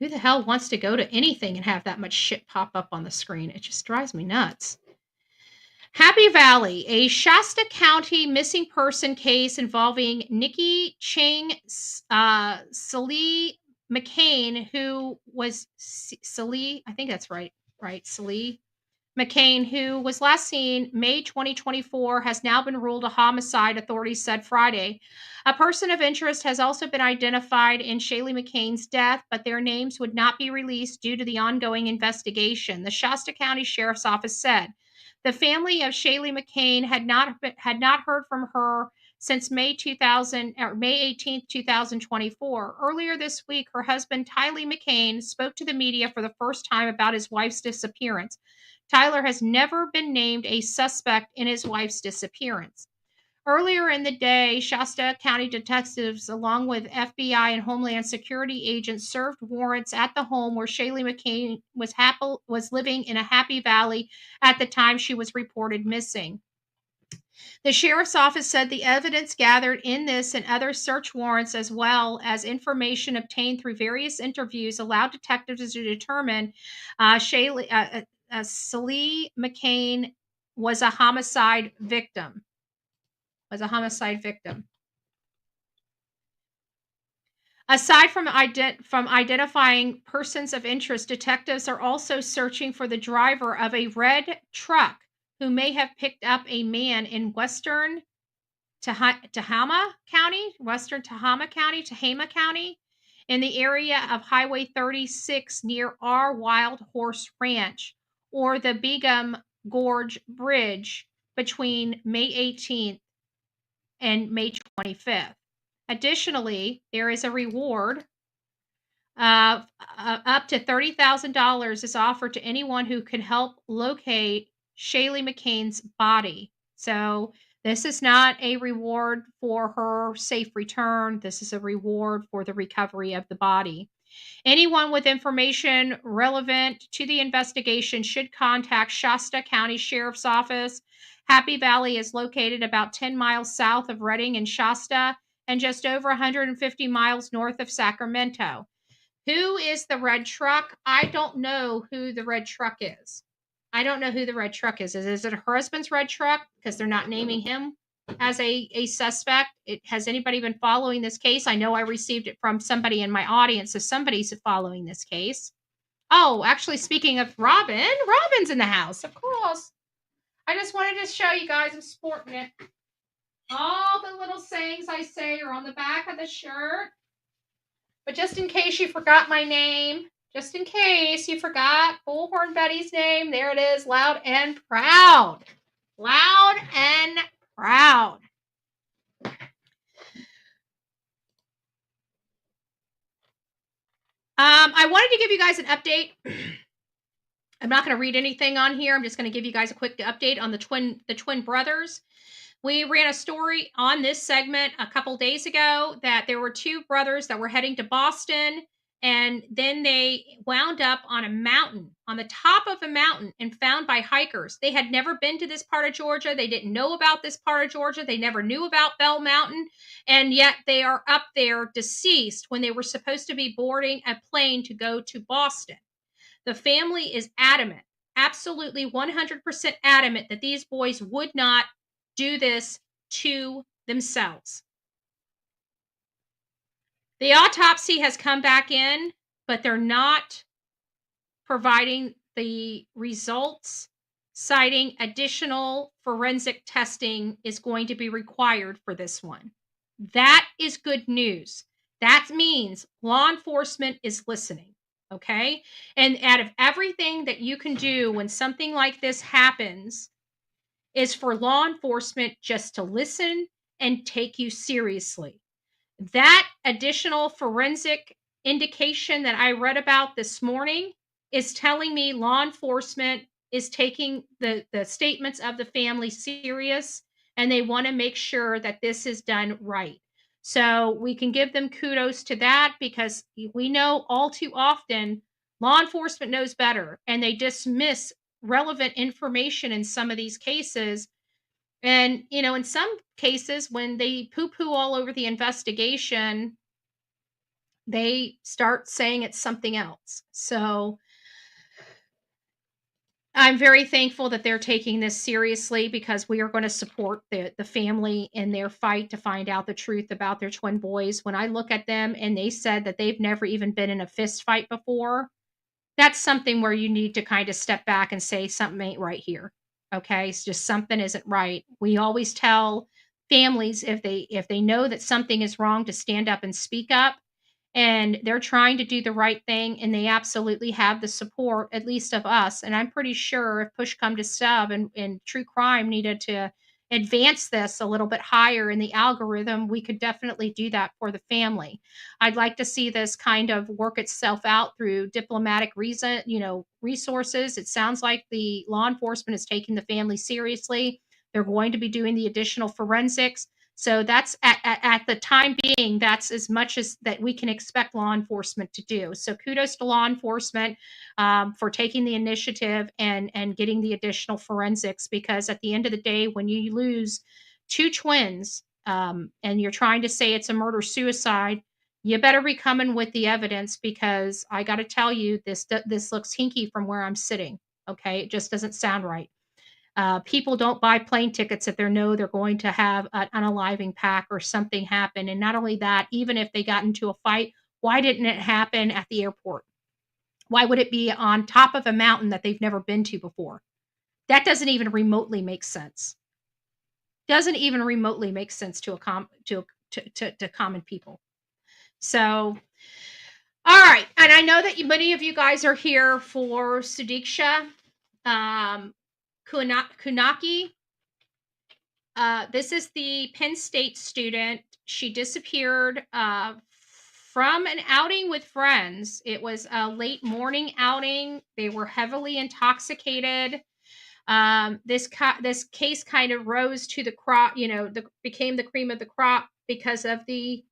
Who the hell wants to go to anything and have that much shit pop up on the screen? It just drives me nuts. Happy Valley, a Shasta County missing person case involving Nikki Chang Salee McCain, who was Salee, I think that's right, Salee McCain, who was last seen May 2024, has now been ruled a homicide, authorities said Friday. A person of interest has also been identified in Shaylee McCain's death, but their names would not be released due to the ongoing investigation, the Shasta County Sheriff's Office said. The family of Shaylee McCain had not heard from her since May 18th, 2024. Earlier this week, her husband, Tylee McCain, spoke to the media for the first time about his wife's disappearance. Tyler has never been named a suspect in his wife's disappearance. Earlier in the day, Shasta County detectives, along with FBI and Homeland Security agents, served warrants at the home where Shaylee McCain was living in a Happy Valley at the time she was reported missing. The sheriff's office said the evidence gathered in this and other search warrants, as well as information obtained through various interviews, allowed detectives to determine Salee McCain was a homicide victim. Aside from identifying persons of interest, detectives are also searching for the driver of a red truck who may have picked up a man in western Tehama County, in the area of Highway 36 near our Wild Horse Ranch, or the Begum Gorge Bridge between May 18th and May 25th. Additionally, there is a reward of up to $30,000 is offered to anyone who can help locate Shaylee McCain's body. So this is not a reward for her safe return. This is a reward for the recovery of the body. Anyone with information relevant to the investigation should contact Shasta County Sheriff's Office. Happy Valley is located about 10 miles south of Redding and Shasta and just over 150 miles north of Sacramento. Who is the red truck? I don't know who the red truck is. Is it her husband's red truck? Because they're not naming him as a suspect. Has anybody been following this case? I know I received it from somebody in my audience, so somebody's following this case. Oh, actually, speaking of Robin's in the house, of course. I just wanted to show you guys I'm sporting it. All the little sayings I say are on the back of the shirt. But just in case you forgot my name, Just in case you forgot Bullhorn Betty's name, there it is, loud and proud. Loud and proud. I wanted to give you guys an update. I'm not going to read anything on here. I'm just going to give you guys a quick update on the twin brothers. We ran a story on this segment a couple days ago that there were two brothers that were heading to Boston, and then they wound up on a mountain, on the top of a mountain, and found by hikers. They had never been to this part of Georgia. They didn't know about this part of Georgia. They never knew about Bell Mountain, and yet they are up there deceased when they were supposed to be boarding a plane to go to Boston. The family is adamant, absolutely 100% adamant that these boys would not do this to themselves. The autopsy has come back in, but they're not providing the results, citing additional forensic testing is going to be required for this one. That is good news. That means law enforcement is listening. Okay. And out of everything that you can do when something like this happens, is for law enforcement just to listen and take you seriously. That additional forensic indication that I read about this morning is telling me law enforcement is taking the statements of the family serious, and they want to make sure that this is done right. So we can give them kudos to that, because we know all too often law enforcement knows better and they dismiss relevant information in some of these cases. And, in some cases, when they poo poo all over the investigation, they start saying it's something else. So I'm very thankful that they're taking this seriously, because we are going to support the family in their fight to find out the truth about their twin boys. When I look at them and they said that they've never even been in a fist fight before, that's something where you need to kind of step back and say something ain't right here. Okay, it's just something isn't right. We always tell families, if they know that something is wrong, to stand up and speak up, and they're trying to do the right thing, and they absolutely have the support, at least of us. And I'm pretty sure if push come to shove and true crime needed to advance this a little bit higher in the algorithm, we could definitely do that for the family. I'd like to see this kind of work itself out through diplomatic resources. It sounds like the law enforcement is taking the family seriously. They're going to be doing the additional forensics. So that's at the time being, that's as much as that we can expect law enforcement to do. So kudos to law enforcement for taking the initiative and getting the additional forensics, because at the end of the day, when you lose two twins and you're trying to say it's a murder suicide, you better be coming with the evidence, because I got to tell you, this looks hinky from where I'm sitting. Okay, it just doesn't sound right. People don't buy plane tickets if they know they're going to have an unaliving pack or something happen. And not only that, even if they got into a fight, why didn't it happen at the airport? Why would it be on top of a mountain that they've never been to before? That doesn't even remotely make sense. Doesn't even remotely make sense to common people. So, all right, and I know that many of you guys are here for Sudiksha Kunaki. This is the Penn State student. She disappeared from an outing with friends. It was a late morning outing. They were heavily intoxicated. This case kind of rose to the crop, became the cream of the crop because of the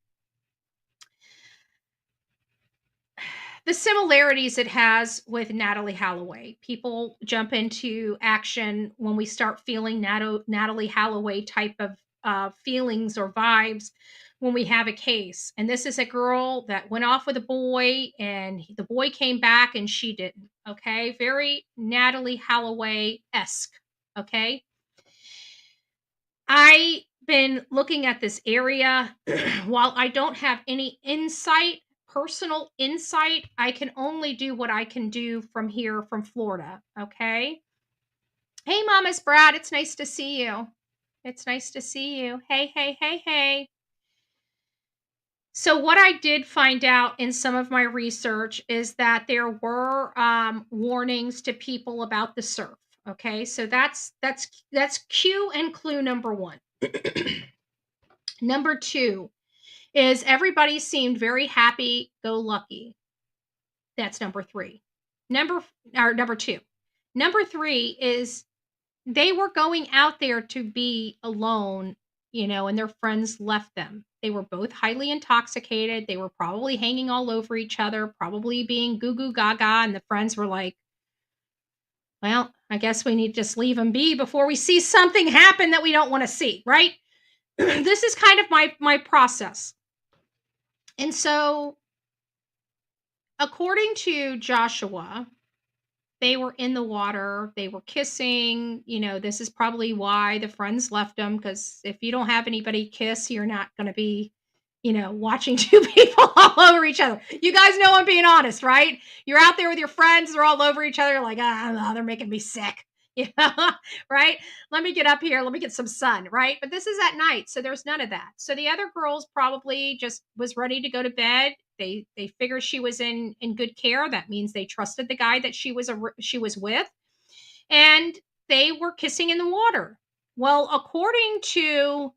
similarities it has with Natalie Holloway. People jump into action when we start feeling Natalie Holloway type of feelings or vibes when we have a case. And this is a girl that went off with a boy, and the boy came back and she didn't. Okay. Very Natalie Holloway-esque. Okay. I've been looking at this area. While I don't have any personal insight, I can only do what I can do from here, from Florida. Okay. Hey, Mama's Brad. It's nice to see you. It's nice to see you. Hey, hey, hey, hey. So what I did find out in some of my research is that there were warnings to people about the surf. Okay, so that's cue and clue number one. Number two is everybody seemed very happy go lucky. That's number three. Number two. Number three is they were going out there to be alone, and their friends left them. They were both highly intoxicated. They were probably hanging all over each other, probably being goo goo gaga. And the friends were like, well, I guess we need to just leave them be before we see something happen that we don't want to see, right? This is kind of my process. And so, according to Joshua, they were in the water, they were kissing, this is probably why the friends left them, because if you don't have anybody kiss, you're not gonna be, watching 2 people all over each other. You guys know I'm being honest, right? You're out there with your friends, they're all over each other, you're like, "Ah, no, they're making me sick." Right? Let me get up here, let me get some sun, right? But this is at night, so there's none of that. So the other girls probably just was ready to go to bed. They figured she was in good care. That means they trusted the guy that she was with, and they were kissing in the water. Well, according to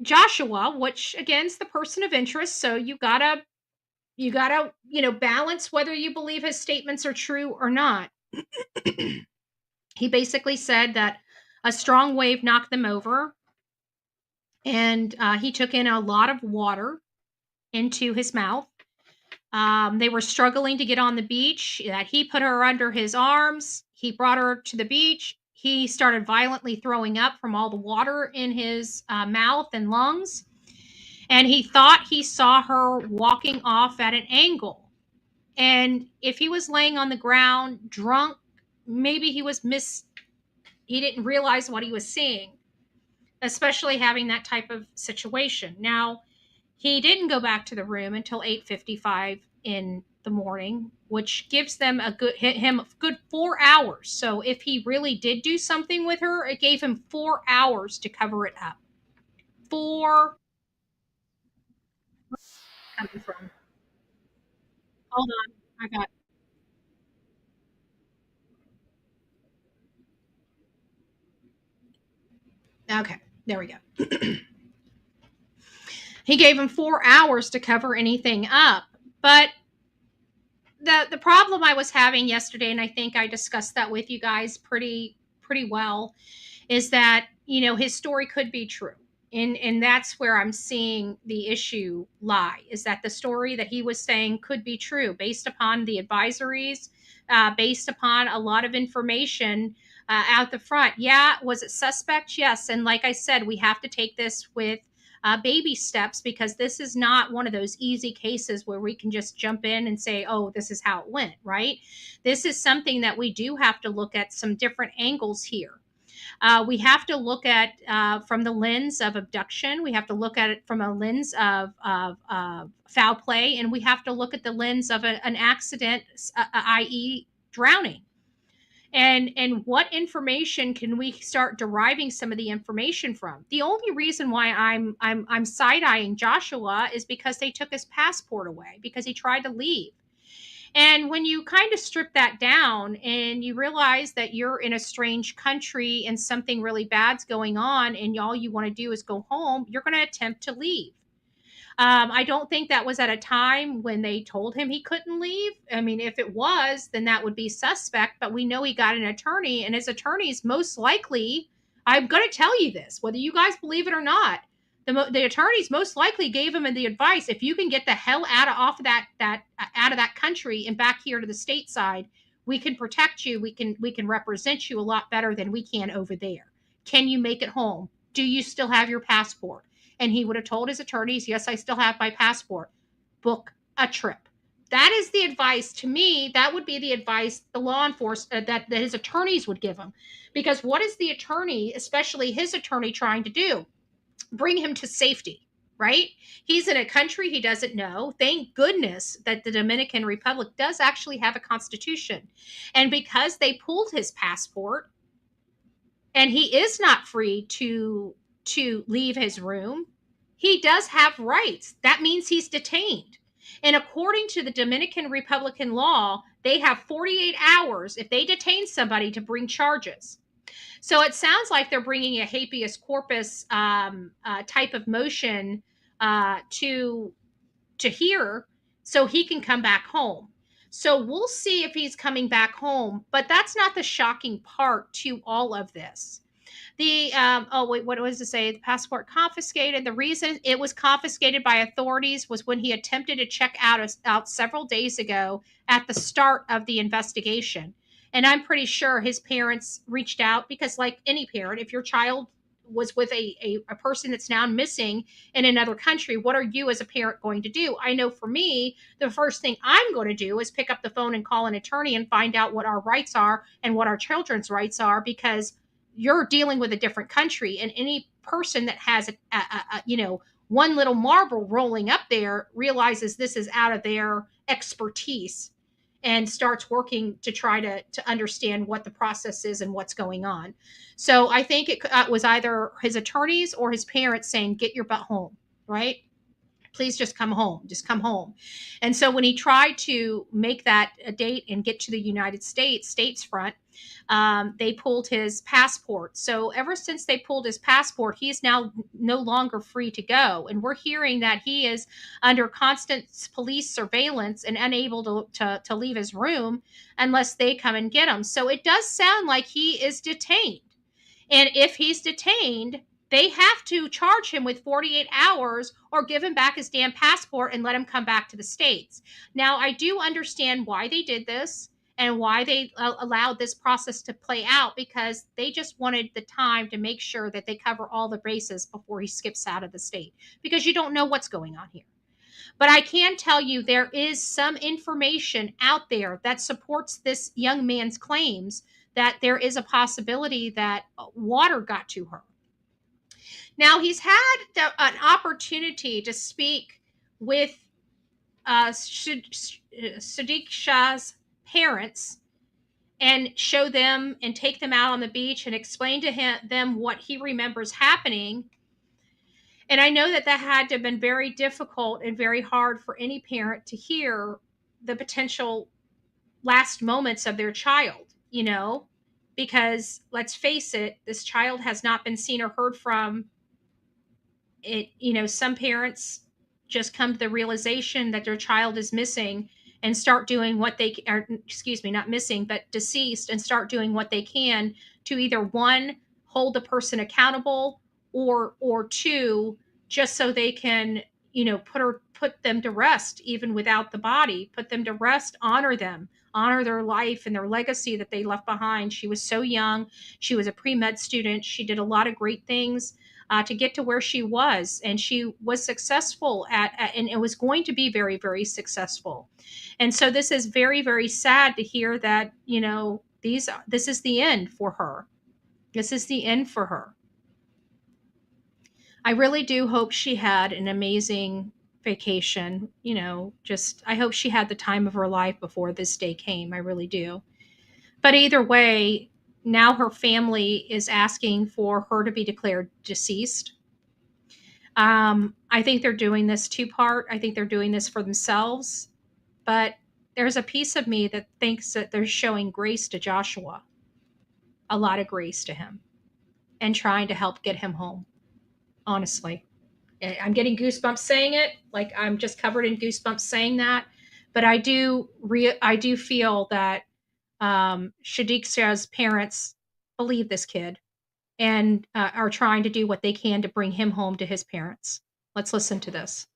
Joshua, which again is the person of interest, so you gotta balance whether you believe his statements are true or not. He basically said that a strong wave knocked them over, and he took in a lot of water into his mouth. They were struggling to get on the beach. That he put her under his arms. He brought her to the beach. He started violently throwing up from all the water in his mouth and lungs. And he thought he saw her walking off at an angle. And if he was laying on the ground drunk, maybe he didn't realize what he was seeing, especially having that type of situation. Now, he didn't go back to the room until 8:55 in the morning, which gives them him a good 4 hours. So if he really did do something with her, it gave him 4 hours to cover it up. 4 coming from. Hold on. I got. Okay. There we go. He gave him 4 hours to cover anything up. But the problem I was having yesterday, and I think I discussed that with you guys pretty well, is that his story could be true, and that's where I'm seeing the issue lie, is that the story that he was saying could be true based upon the advisories, based upon a lot of information out the front. Yeah, was it suspect? Yes. And like I said, we have to take this with baby steps, because this is not one of those easy cases where we can just jump in and say, oh, this is how it went, right? This is something that we do have to look at some different angles here. We have to look at from the lens of abduction. We have to look at it from a lens of foul play, and we have to look at the lens of an accident, i.e., drowning. And what information can we start deriving some of the information from? The only reason why I'm side eyeing Joshua is because they took his passport away because he tried to leave. And when you kind of strip that down and you realize that you're in a strange country and something really bad's going on, and all you want to do is go home, you're going to attempt to leave. I don't think that was at a time when they told him he couldn't leave. I mean, if it was, then that would be suspect. But we know he got an attorney, and his attorney's most likely, I'm going to tell you this, whether you guys believe it or not, the attorneys most likely gave him the advice: if you can get the hell off of that out of that country and back here to the stateside, we can protect you. We can represent you a lot better than we can over there. Can you make it home? Do you still have your passport? And he would have told his attorneys, yes, I still have my passport. Book a trip. That is the advice. To me, that would be the advice the law enforcement that his attorneys would give him. Because what is the attorney, especially his attorney, trying to do? Bring him to safety, right? He's in a country he doesn't know. Thank goodness that the Dominican Republic does actually have a constitution. And because they pulled his passport and he is not free to leave his room, he does have rights. That means he's detained. And according to the Dominican Republican law, they have 48 hours if they detain somebody to bring charges. So it sounds like they're bringing a habeas corpus type of motion to hear so he can come back home. So we'll see if he's coming back home, but that's not the shocking part to all of this. The oh wait, what was it say? The passport confiscated. The reason it was confiscated by authorities was when he attempted to check out several days ago at the start of the investigation. And I'm pretty sure his parents reached out because, like any parent, if your child was with a person that's now missing in another country, what are you as a parent going to do? I know for me, the first thing I'm going to do is pick up the phone and call an attorney and find out what our rights are and what our children's rights are, because you're dealing with a different country, and any person that has one little marble rolling up there realizes this is out of their expertise and starts working to try to understand what the process is and what's going on. So I think it was either his attorneys or his parents saying, get your butt home, right? Please just come home, just come home. And so when he tried to make that a date and get to the United States front, they pulled his passport. So ever since they pulled his passport, he's now no longer free to go. And we're hearing that he is under constant police surveillance and unable to leave his room unless they come and get him. So it does sound like he is detained. And if he's detained, they have to charge him with 48 hours or give him back his damn passport and let him come back to the States. Now, I do understand why they did this and why they allowed this process to play out, because they just wanted the time to make sure that they cover all the bases before he skips out of the state, because you don't know what's going on here. But I can tell you there is some information out there that supports this young man's claims that there is a possibility that water got to her. Now, he's had an opportunity to speak with Sadiq Shah's parents and show them and take them out on the beach and explain to them what he remembers happening. And I know that had to have been very difficult and very hard for any parent to hear the potential last moments of their child, because let's face it, this child has not been seen or heard from. Some parents just come to the realization that their child is missing and start doing what they are, excuse me, not missing, but deceased, and start doing what they can to either one, hold the person accountable, or two, just so they can, put them to rest, even without the body, put them to rest, honor their life and their legacy that they left behind. She was so young. She was a pre-med student. She did a lot of great things to get to where she was, and she was successful and it was going to be very, very successful. And so this is very, very sad to hear that, this is the end for her. This is the end for her. I really do hope she had an amazing vacation. I hope she had the time of her life before this day came. I really do. But either way, now her family is asking for her to be declared deceased. I think they're doing this two-part. I think they're doing this for themselves. But there's a piece of me that thinks that they're showing grace to Joshua, a lot of grace to him, and trying to help get him home. Honestly, I'm getting goosebumps saying it. Like, I'm just covered in goosebumps saying that. But I do feel that Sadiq Shah's parents believe this kid and are trying to do what they can to bring him home to his parents. Let's listen to this.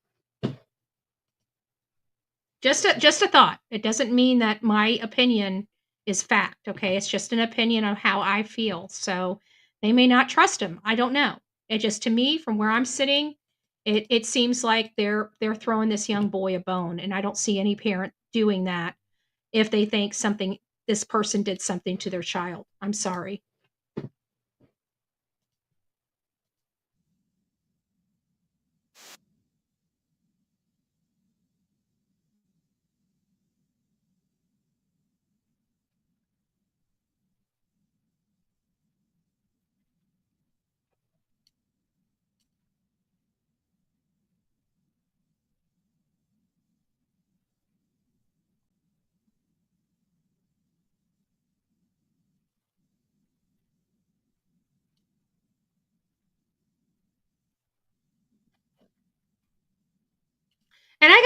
Just a thought. It doesn't mean that my opinion is fact, okay? It's just an opinion of how I feel. So they may not trust him. I don't know. It just, to me, from where I'm sitting, it seems like they're throwing this young boy a bone, and I don't see any parent doing that if they think this person did something to their child. I'm sorry.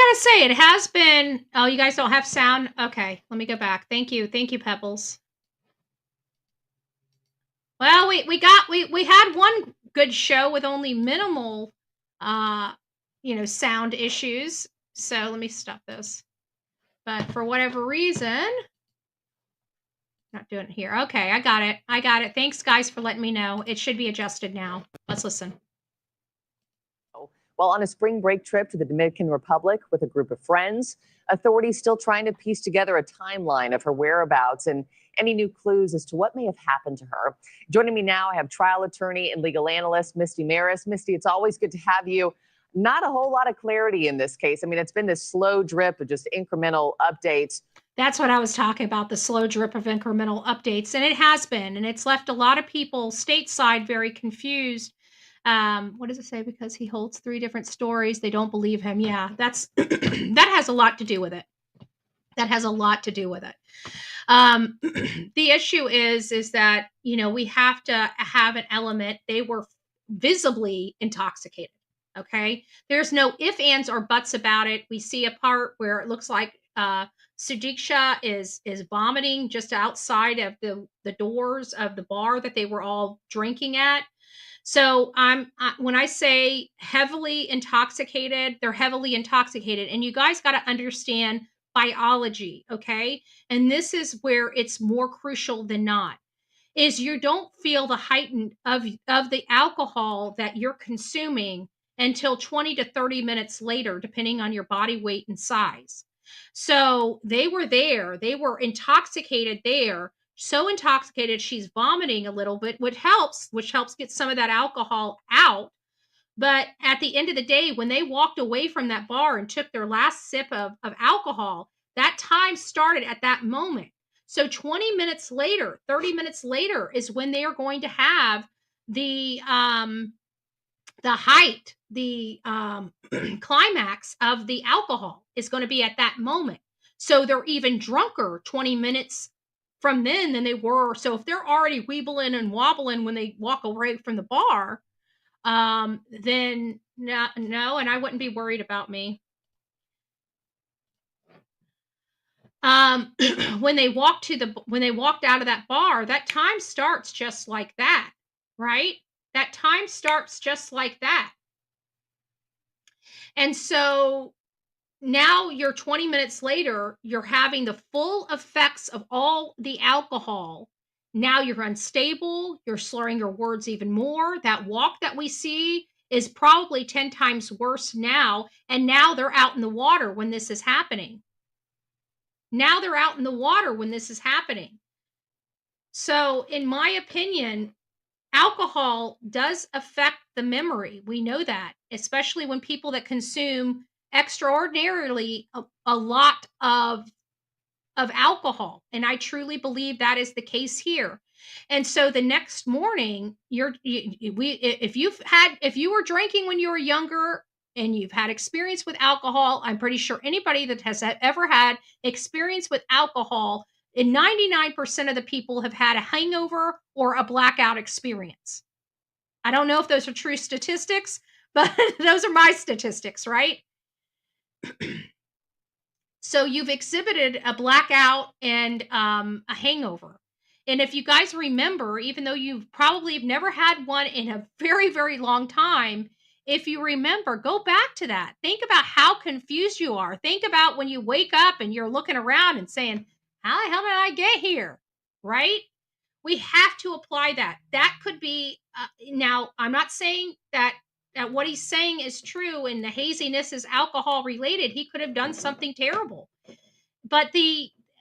gotta say, it has been. Oh, you guys don't have sound? Okay, let me go back. Thank you. Thank you, Pebbles. Well, we had one good show with only minimal, uh, sound issues. So let me stop this. But for whatever reason, not doing it here. Okay, I got it. I got it. Thanks, guys, for letting me know. It should be adjusted now. Let's listen. While on a spring break trip to the Dominican Republic with a group of friends, authorities still trying to piece together a timeline of her whereabouts and any new clues as to what may have happened to her. Joining me now, I have trial attorney and legal analyst Misty Maris. Misty, it's always good to have you. Not a whole lot of clarity in this case. I mean, it's been this slow drip of just incremental updates. That's what I was talking about, the slow drip of incremental updates. And it has been, and it's left a lot of people stateside very confused. What does it say? Because he holds 3 different stories, they don't believe him. Yeah, that's that has a lot to do with it. That has a lot to do with it. The issue is that, we have to have an element. They were visibly intoxicated. Okay. There's no ifs, ands, or buts about it. We see a part where it looks like Sudiksha is vomiting just outside of the doors of the bar that they were all drinking at. So when I say heavily intoxicated, they're heavily intoxicated. And you guys got to understand biology, okay? And this is where it's more crucial than not, is you don't feel the heightened of the alcohol that you're consuming until 20 to 30 minutes later, depending on your body weight and size. So they were there, they were intoxicated there, so intoxicated she's vomiting a little bit, which helps get some of that alcohol out. But at the end of the day, when they walked away from that bar and took their last sip of alcohol, that time started at that moment. So 20 minutes later, 30 minutes later is when they are going to have the height, the climax of the alcohol is going to be at that moment. So they're even drunker 20 minutes from then than they were. So if they're already weebling and wobbling when they walk away from the bar, then no, and I wouldn't be worried about me. When they walked out of that bar, that time starts just like that, right? That time starts just like that. And so now you're 20 minutes later, you're having the full effects of all the alcohol. Now you're unstable, you're slurring your words even more. That walk that we see is probably 10 times worse now. And now they're out in the water when this is happening. So, in my opinion, alcohol does affect the memory. We know that, especially when people that consume extraordinarily a lot of alcohol. And I truly believe that is the case here. And so the next morning, if you were drinking when you were younger and you've had experience with alcohol, I'm pretty sure anybody that has ever had experience with alcohol, and 99% of the people have had a hangover or a blackout experience. I don't know if those are true statistics, but those are my statistics, right? So you've exhibited a blackout and a hangover. And if you guys remember, even though you've probably never had one in a very, very long time, if you remember, go back to that. Think about how confused you are. Think about when you wake up and you're looking around and saying, how the hell did I get here? Right? We have to apply that. That could be, now, I'm not saying that what he's saying is true and the haziness is alcohol related. He could have done something terrible. But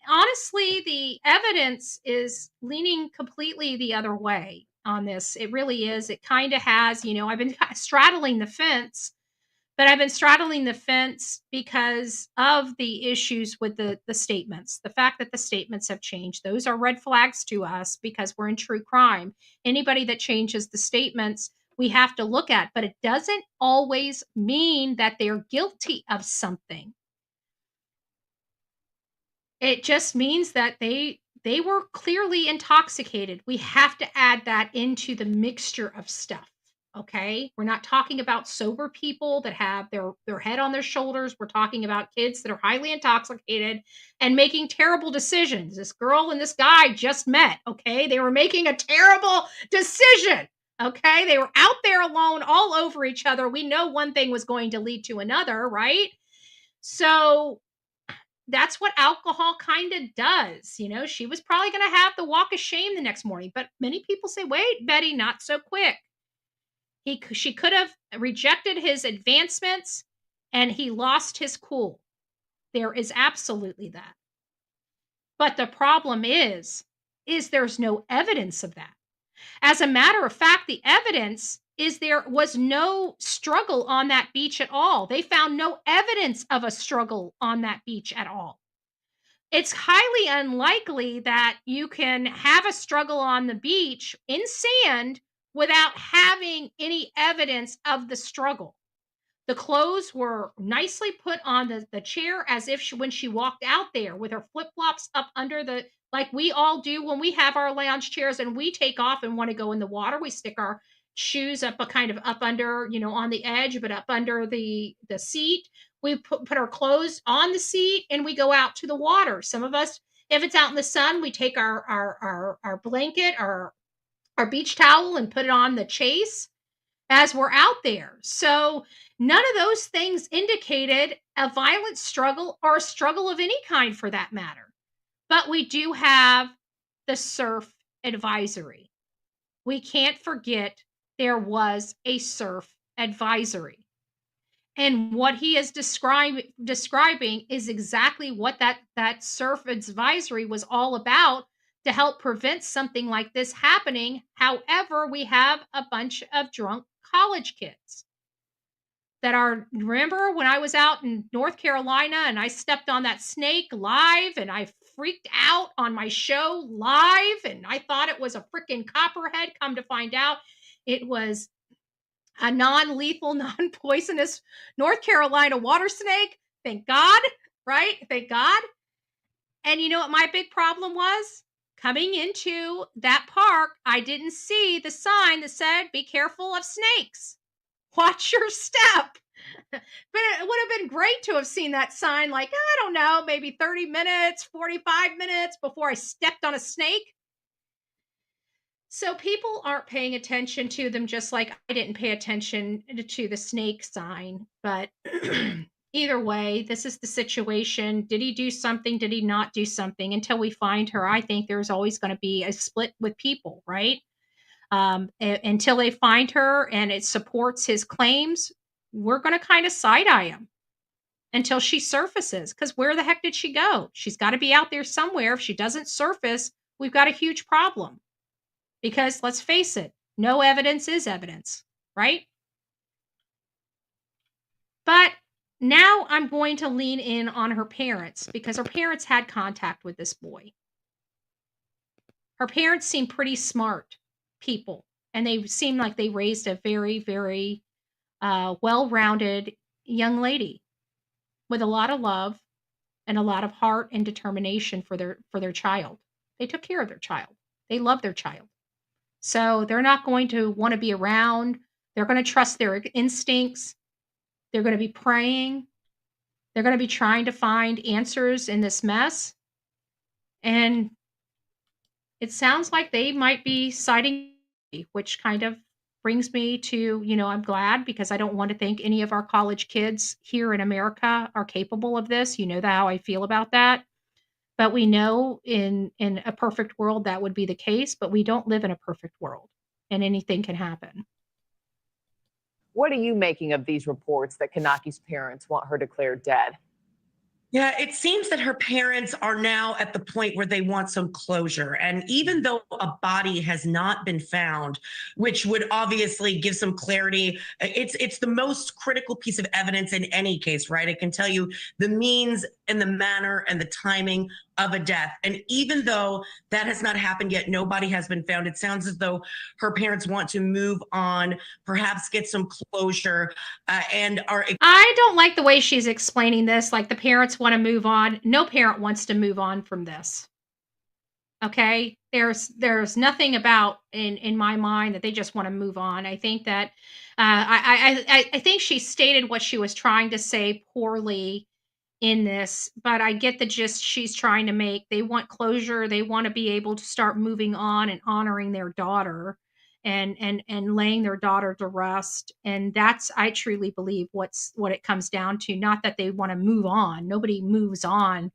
honestly, the evidence is leaning completely the other way on this. It really is. It kind of has, I've been straddling the fence, but I've been straddling the fence because of the issues with the statements. The fact that the statements have changed, those are red flags to us because we're in true crime. Anybody that changes the statements, we have to look at, but it doesn't always mean that they're guilty of something. It just means that they were clearly intoxicated. We have to add that into the mixture of stuff. Okay. We're not talking about sober people that have their head on their shoulders. We're talking about kids that are highly intoxicated and making terrible decisions. This girl and this guy just met. Okay. They were making a terrible decision. Okay. They were out there alone all over each other. We know one thing was going to lead to another, right? So that's what alcohol kind of does. She was probably going to have the walk of shame the next morning. But many people say, wait, Betty, not so quick. She could have rejected his advancements and he lost his cool. There is absolutely that. But the problem is there's no evidence of that. As a matter of fact, the evidence is there was no struggle on that beach at all. They found no evidence of a struggle on that beach at all. It's highly unlikely that you can have a struggle on the beach in sand without having any evidence of the struggle. The clothes were nicely put on the chair as if when she walked out there with her flip-flops up under like we all do when we have our lounge chairs and we take off and want to go in the water. We stick our shoes up up under, on the edge, but up under the seat. We put our clothes on the seat and we go out to the water. Some of us, if it's out in the sun, we take our blanket, our beach towel and put it on the chase as we're out there. So none of those things indicated a violent struggle or a struggle of any kind for that matter. But we do have the surf advisory. We can't forget there was a surf advisory. And what he is describing is exactly what that surf advisory was all about, to help prevent something like this happening. However, we have a bunch of drunk college kids that are, remember when I was out in North Carolina and I stepped on that snake live and I freaked out on my show live and I thought it was a freaking copperhead. Come to find out, it was a non-lethal, non-poisonous North Carolina water snake. Thank God, right? Thank God. And you know what my big problem was? Coming into that park, I didn't see the sign that said, be careful of snakes. Watch your step. But it would have been great to have seen that sign, like, I don't know, maybe 30 minutes, 45 minutes before I stepped on a snake. So people aren't paying attention to them, just like I didn't pay attention to the snake sign. But either way, this is the situation. Did he do something? Did he not do something? Until we find her, I think there's always going to be a split with people, right? Until they find her and it supports his claims, we're going to kind of side-eye him until she surfaces. Because where the heck did she go? She's got to be out there somewhere. If she doesn't surface, we've got a huge problem. Because let's face it, no evidence is evidence, right? But now I'm going to lean in on her parents because her parents had contact with this boy. Her parents seem pretty smart people, and they seem like they raised a very, very well-rounded young lady with a lot of love and a lot of heart and determination for their child. They took care of their child. They love their child. So they're not going to want to be around. They're going to trust their instincts. They're going to be praying. They're going to be trying to find answers in this mess. And it sounds like they might be siding, which kind of brings me to, I'm glad, because I don't want to think any of our college kids here in America are capable of this. You know how I feel about that. But we know in a perfect world that would be the case, but we don't live in a perfect world and anything can happen. What are you making of these reports that Kanaki's parents want her declared dead? Yeah, it seems that her parents are now at the point where they want some closure. And even though a body has not been found, which would obviously give some clarity, it's the most critical piece of evidence in any case, right? It can tell you the means and the manner and the timing of a death. And even though that has not happened yet, no body has been found. It sounds as though her parents want to move on, perhaps get some closure, and are. I don't like the way she's explaining this. Like the parents want to move on. No parent wants to move on from this. Okay? There's nothing about in my mind that they just wanna move on. I think that, I think she stated what she was trying to say poorly in this, but I get the gist she's trying to make. They want closure. They want to be able to start moving on and honoring their daughter and laying their daughter to rest. And that's I truly believe what it comes down to. Not that they want to move on. Nobody moves on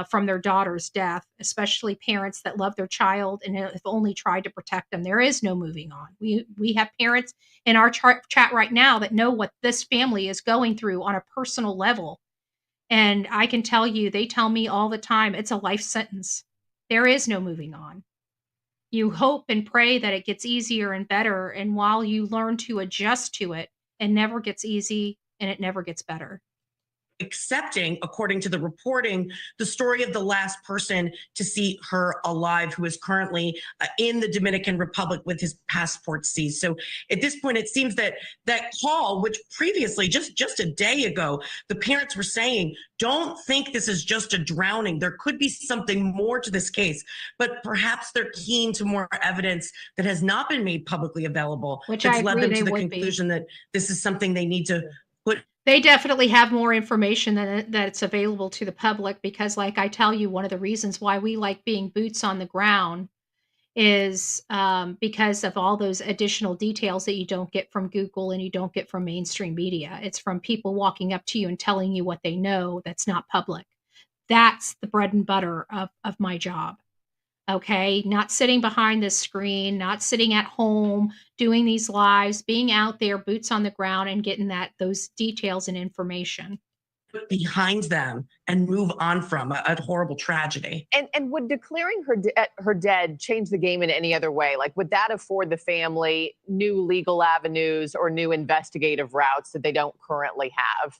from their daughter's death, especially parents that love their child and have only tried to protect them. There is no moving on. We have parents in our chat right now that know what this family is going through on a personal level, and I can tell you, they tell me all the time, it's a life sentence. There is no moving on. You hope and pray that it gets easier and better. And while you learn to adjust to it, it never gets easy and it never gets better. Accepting, according to the reporting, the story of the last person to see her alive, who is currently in the Dominican Republic with his passport seized. So at this point, it seems that that call, which previously, just a day ago, the parents were saying, don't think this is just a drowning. There could be something more to this case, but perhaps they're keen to more evidence that has not been made publicly available, Which that's I led agree them they to the would be. conclusion that this is something they need to put. They definitely have more information that's available to the public because, like I tell you, one of the reasons why we like being boots on the ground is because of all those additional details that you don't get from Google and you don't get from mainstream media. It's from people walking up to you and telling you what they know that's not public. That's the bread and butter of my job. Okay, not sitting behind this screen, not sitting at home, doing these lives, being out there, boots on the ground, and getting those details and information. Behind them and move on from a horrible tragedy. And would declaring her dead change the game in any other way? Like, would that afford the family new legal avenues or new investigative routes that they don't currently have?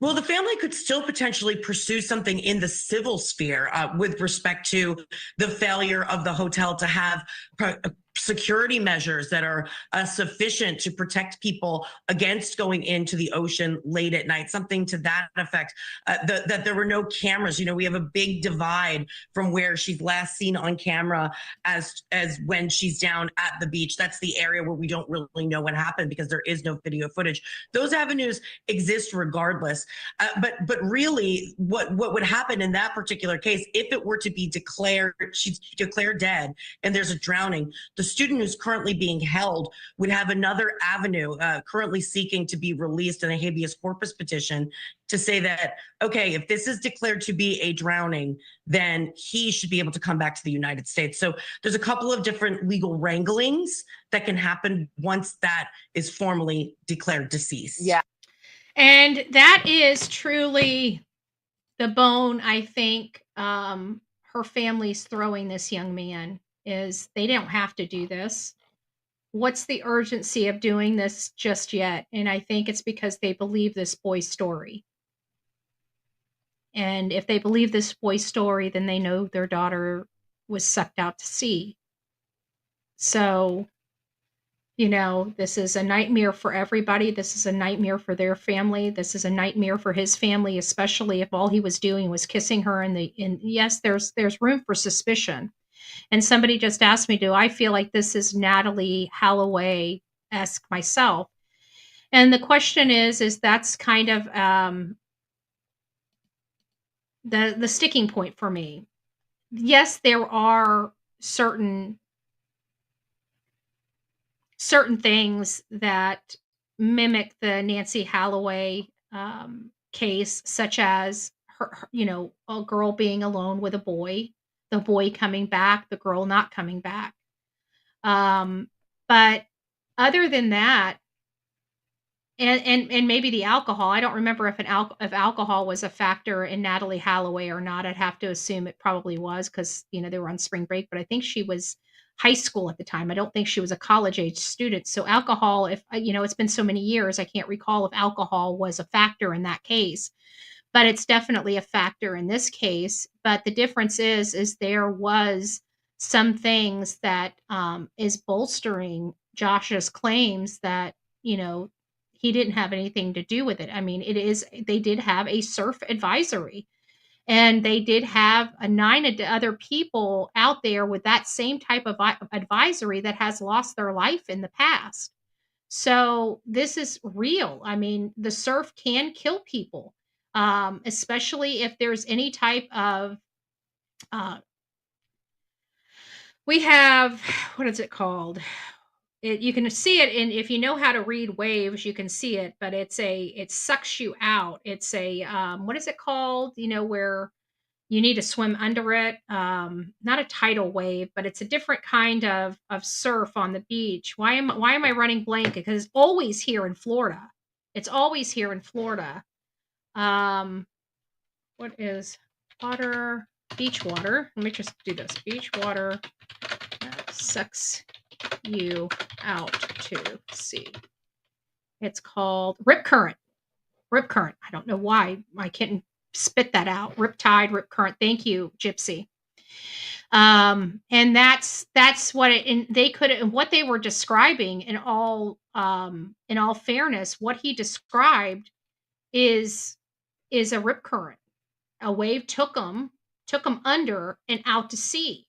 Well, the family could still potentially pursue something in the civil sphere with respect to the failure of the hotel to have security measures that are sufficient to protect people against going into the ocean late at night, something to that effect. That there were no cameras. You know, we have a big divide from where she's last seen on camera as when she's down at the beach. That's the area where we don't really know what happened because there is no video footage. Those avenues exist regardless. But really, what would happen in that particular case, if it were to be declared, she's declared dead, and there's a drowning, the student who's currently being held would have another avenue, currently seeking to be released in a habeas corpus petition to say that, okay, if this is declared to be a drowning, then he should be able to come back to the United States. So there's a couple of different legal wranglings that can happen once that is formally declared deceased. Yeah. And that is truly the bone I think her family's throwing this young man is they don't have to do this. What's the urgency of doing this just yet? And I think it's because they believe this boy's story. And if they believe this boy's story, then they know their daughter was sucked out to sea. So, you know, this is a nightmare for everybody. This is a nightmare for their family. This is a nightmare for his family, especially if all he was doing was kissing her. And yes, there's room for suspicion. And somebody just asked me, do I feel like this is Natalie Holloway-esque myself? And the question is that's kind of the sticking point for me. Yes, there are certain things that mimic the Nancy Holloway case, such as her, you know, a girl being alone with a boy, the boy coming back, the girl not coming back. But other than that, and maybe the alcohol, I don't remember if if alcohol was a factor in Natalie Holloway or not. I'd have to assume it probably was because, you know, they were on spring break, but I think she was high school at the time. I don't think she was a college age student. So alcohol, if you know, it's been so many years, I can't recall if alcohol was a factor in that case, but it's definitely a factor in this case. But the difference is there was some things that is bolstering Josh's claims that, you know, he didn't have anything to do with it. I mean, they did have a surf advisory. And they did have nine other people out there with that same type of advisory that has lost their life in the past. So this is real. I mean, the surf can kill people, especially if there's any type of uh, we have what is it called? You can see it in if you know how to read waves, you can see it, but it sucks you out. It's a what is it called? You know, where you need to swim under it. Not a tidal wave, but it's a different kind of surf on the beach. Why am I running blank? Because it's always here in Florida. It's always here in Florida. What is water? Beach water. Let me just do this. Beach water sucks you out to sea. It's called rip current. Rip current. I don't know why I can't spit that out. Rip tide, rip current. Thank you, Gypsy. And that's what it, and they could, and what they were describing in all fairness, what he described is a rip current. A wave took them under and out to sea.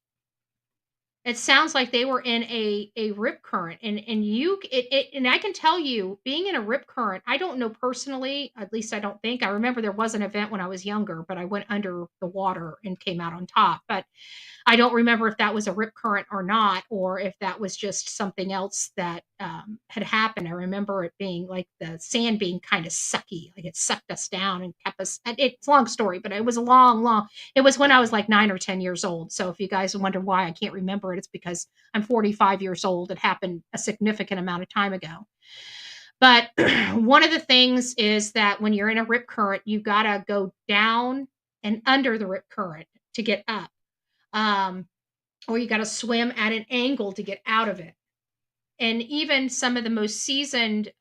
It sounds like they were in a rip current, and and I can tell you, being in a rip current, I don't know personally, at least I don't think. I remember there was an event when I was younger, but I went under the water and came out on top. But I don't remember if that was a rip current or not, or if that was just something else that had happened. I remember it being like the sand being kind of sucky, like it sucked us down and kept us. It's a long story, but it was a long. It was when I was like 9 or 10 years old. So if you guys wonder why I can't remember it, it's because I'm 45 years old. It happened a significant amount of time ago. But one of the things is that when you're in a rip current, you got to go down and under the rip current to get up. Or you got to swim at an angle to get out of it. And even some of the most seasoned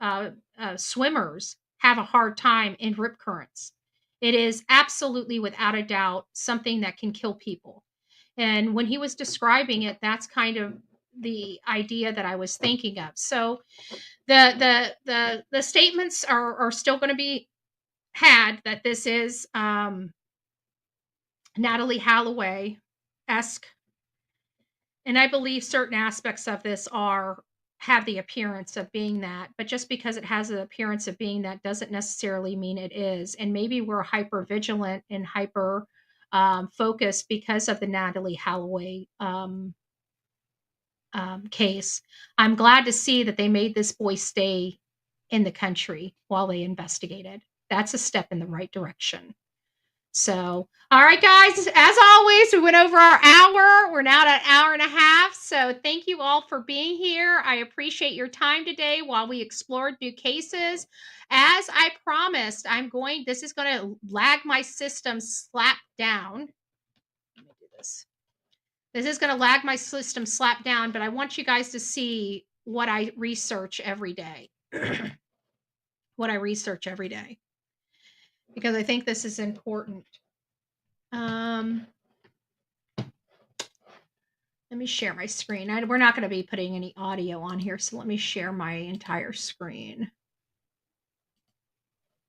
swimmers have a hard time in rip currents. It is absolutely, without a doubt, something that can kill people. And when he was describing it, that's kind of the idea that I was thinking of. So the statements are still going to be had that this is Natalie Holloway-esque. And I believe certain aspects of this have the appearance of being that, but just because it has the appearance of being that doesn't necessarily mean it is. And maybe we're hyper vigilant and hyper focused because of the Natalie Holloway case. I'm glad to see that they made this boy stay in the country while they investigated. That's a step in the right direction. So, all right, guys, as always, we went over our hour. We're now at an hour and a half. So thank you all for being here. I appreciate your time today while we explored new cases. As I promised, this is going to lag my system slap down. Let me do this. This is going to lag my system slap down, but I want you guys to see what I research every day. What I research every day. Because I think this is important. Let me share my screen. We're not going to be putting any audio on here, so let me share my entire screen. I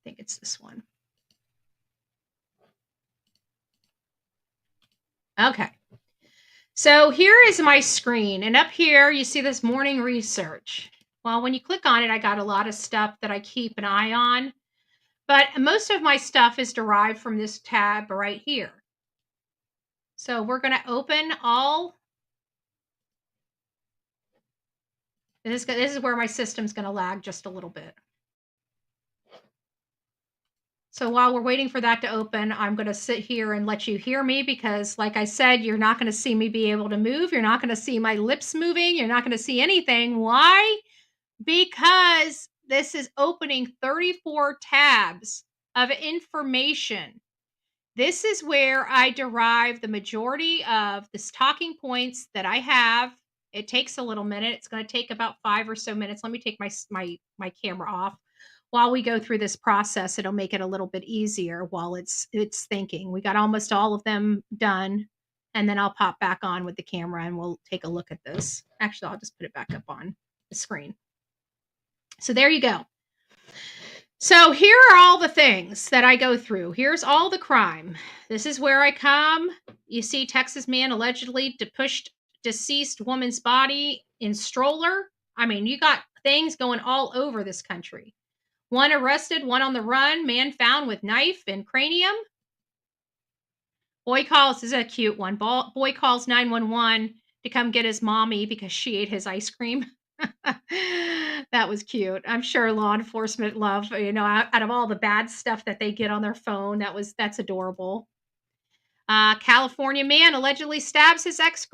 think it's this one. Okay. So here is my screen, and up here you see this morning research. Well, when you click on it, I got a lot of stuff that I keep an eye on. But most of my stuff is derived from this tab right here. So we're going to open all. This is where my system's going to lag just a little bit. So while we're waiting for that to open, I'm going to sit here and let you hear me because, like I said, you're not going to see me be able to move. You're not going to see my lips moving. You're not going to see anything. Why? Because this is opening 34 tabs of information. This is where I derive the majority of the talking points that I have. It takes a little minute. It's going to take about 5 or so minutes. Let me take my camera off. While we go through this process, it'll make it a little bit easier while it's thinking. We got almost all of them done. And then I'll pop back on with the camera and we'll take a look at this. Actually, I'll just put it back up on the screen. So there you go. So here are all the things that I go through. Here's all the crime. This is where I come. You see, Texas man allegedly pushed deceased woman's body in stroller. I mean, you got things going all over this country. One arrested, one on the run. Man found with knife and cranium. Boy calls, this is a cute one. Boy calls 911 to come get his mommy because she ate his ice cream. That was cute. I'm sure law enforcement love, out of all the bad stuff that they get on their phone, that's adorable. California man allegedly stabs his ex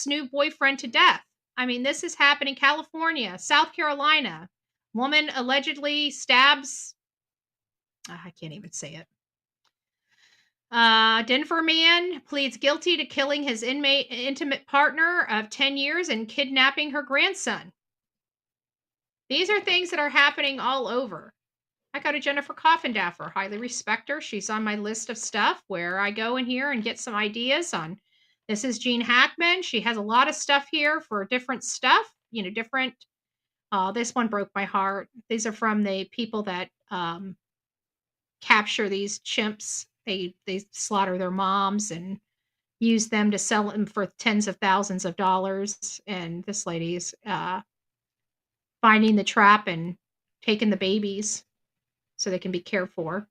new boyfriend to death. I mean, this is happening. California, South Carolina, woman allegedly stabs. I can't even say it. Denver man pleads guilty to killing his intimate partner of 10 years and kidnapping her grandson. These are things that are happening all over. I go to Jennifer Coffindaffer. Highly respect her. She's on my list of stuff where I go in here and get some ideas on. This is Jean Hackman. She has a lot of stuff here for different stuff, different. This one broke my heart. These are from the people that capture these chimps. They slaughter their moms and use them to sell them for tens of thousands of dollars. And this lady's finding the trap and taking the babies so they can be cared for.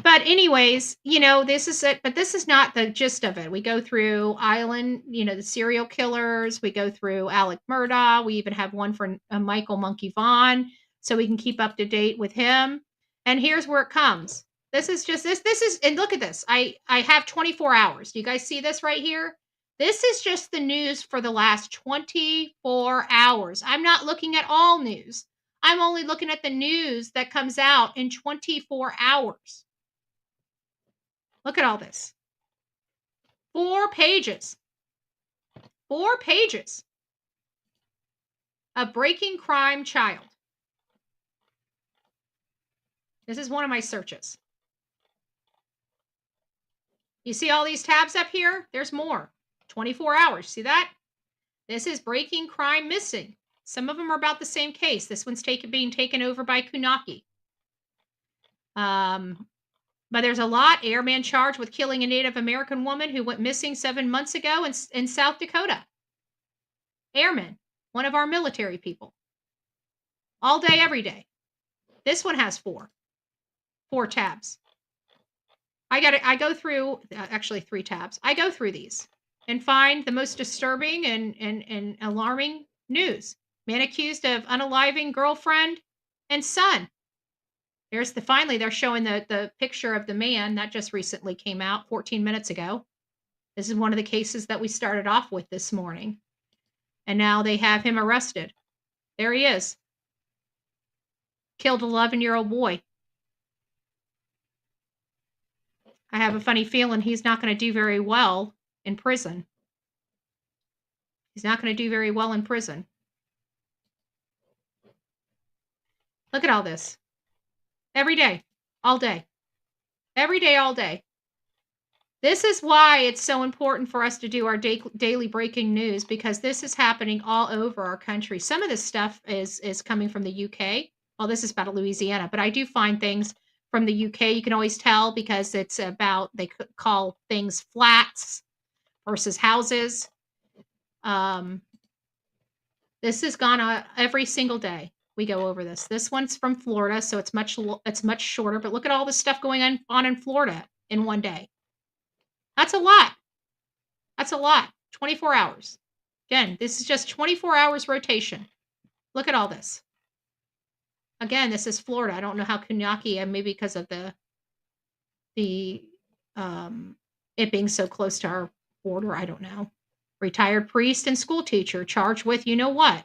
But anyways, this is it. But this is not the gist of it. We go through Island, the serial killers. We go through Alec Murdaugh. We even have one for Michael Monkey Vaughn, so we can keep up to date with him. And here's where it comes. This is just this is, and look at this. I have 24 hours. Do you guys see this right here? This is just the news for the last 24 hours. I'm not looking at all news. I'm only looking at the news that comes out in 24 hours. Look at all this. 4 pages. 4 pages. A breaking crime child. This is one of my searches. You see all these tabs up here? There's more. 24 hours. See that? This is breaking crime missing. Some of them are about the same case. This one's being taken over by Kunaki. But there's a lot. Airman charged with killing a Native American woman who went missing 7 months ago in South Dakota. Airman, one of our military people. All day, every day. This one has 4 tabs. I go through, actually 3 tabs. I go through these and find the most disturbing and alarming news. Man accused of unaliving girlfriend and son. Finally, they're showing the picture of the man that just recently came out 14 minutes ago. This is one of the cases that we started off with this morning. And now they have him arrested. There he is. Killed an 11-year-old boy. I have a funny feeling he's not going to do very well in prison. He's not going to do very well in prison. Look at all this. Every day, all day. Every day, all day. This is why it's so important for us to do our daily breaking news, because this is happening all over our country. Some of this stuff is coming from the UK. Well, this is about Louisiana, but I do find things from the UK. You can always tell because it's about, they call things flats versus houses. This is gone every single day. We go over this. This one's from Florida, so it's much shorter. But look at all the stuff going on in Florida in one day. That's a lot. That's a lot. 24 hours. Again, this is just 24 hours rotation. Look at all this. Again, this is Florida. I don't know how Kunaki, and maybe because of it being so close to our border, I don't know. Retired priest and school teacher charged with you know what.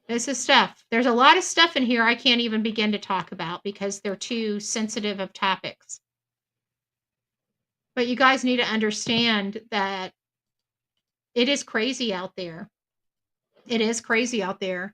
This is stuff. There's a lot of stuff in here I can't even begin to talk about because they're too sensitive of topics. But you guys need to understand that it is crazy out there. It is crazy out there.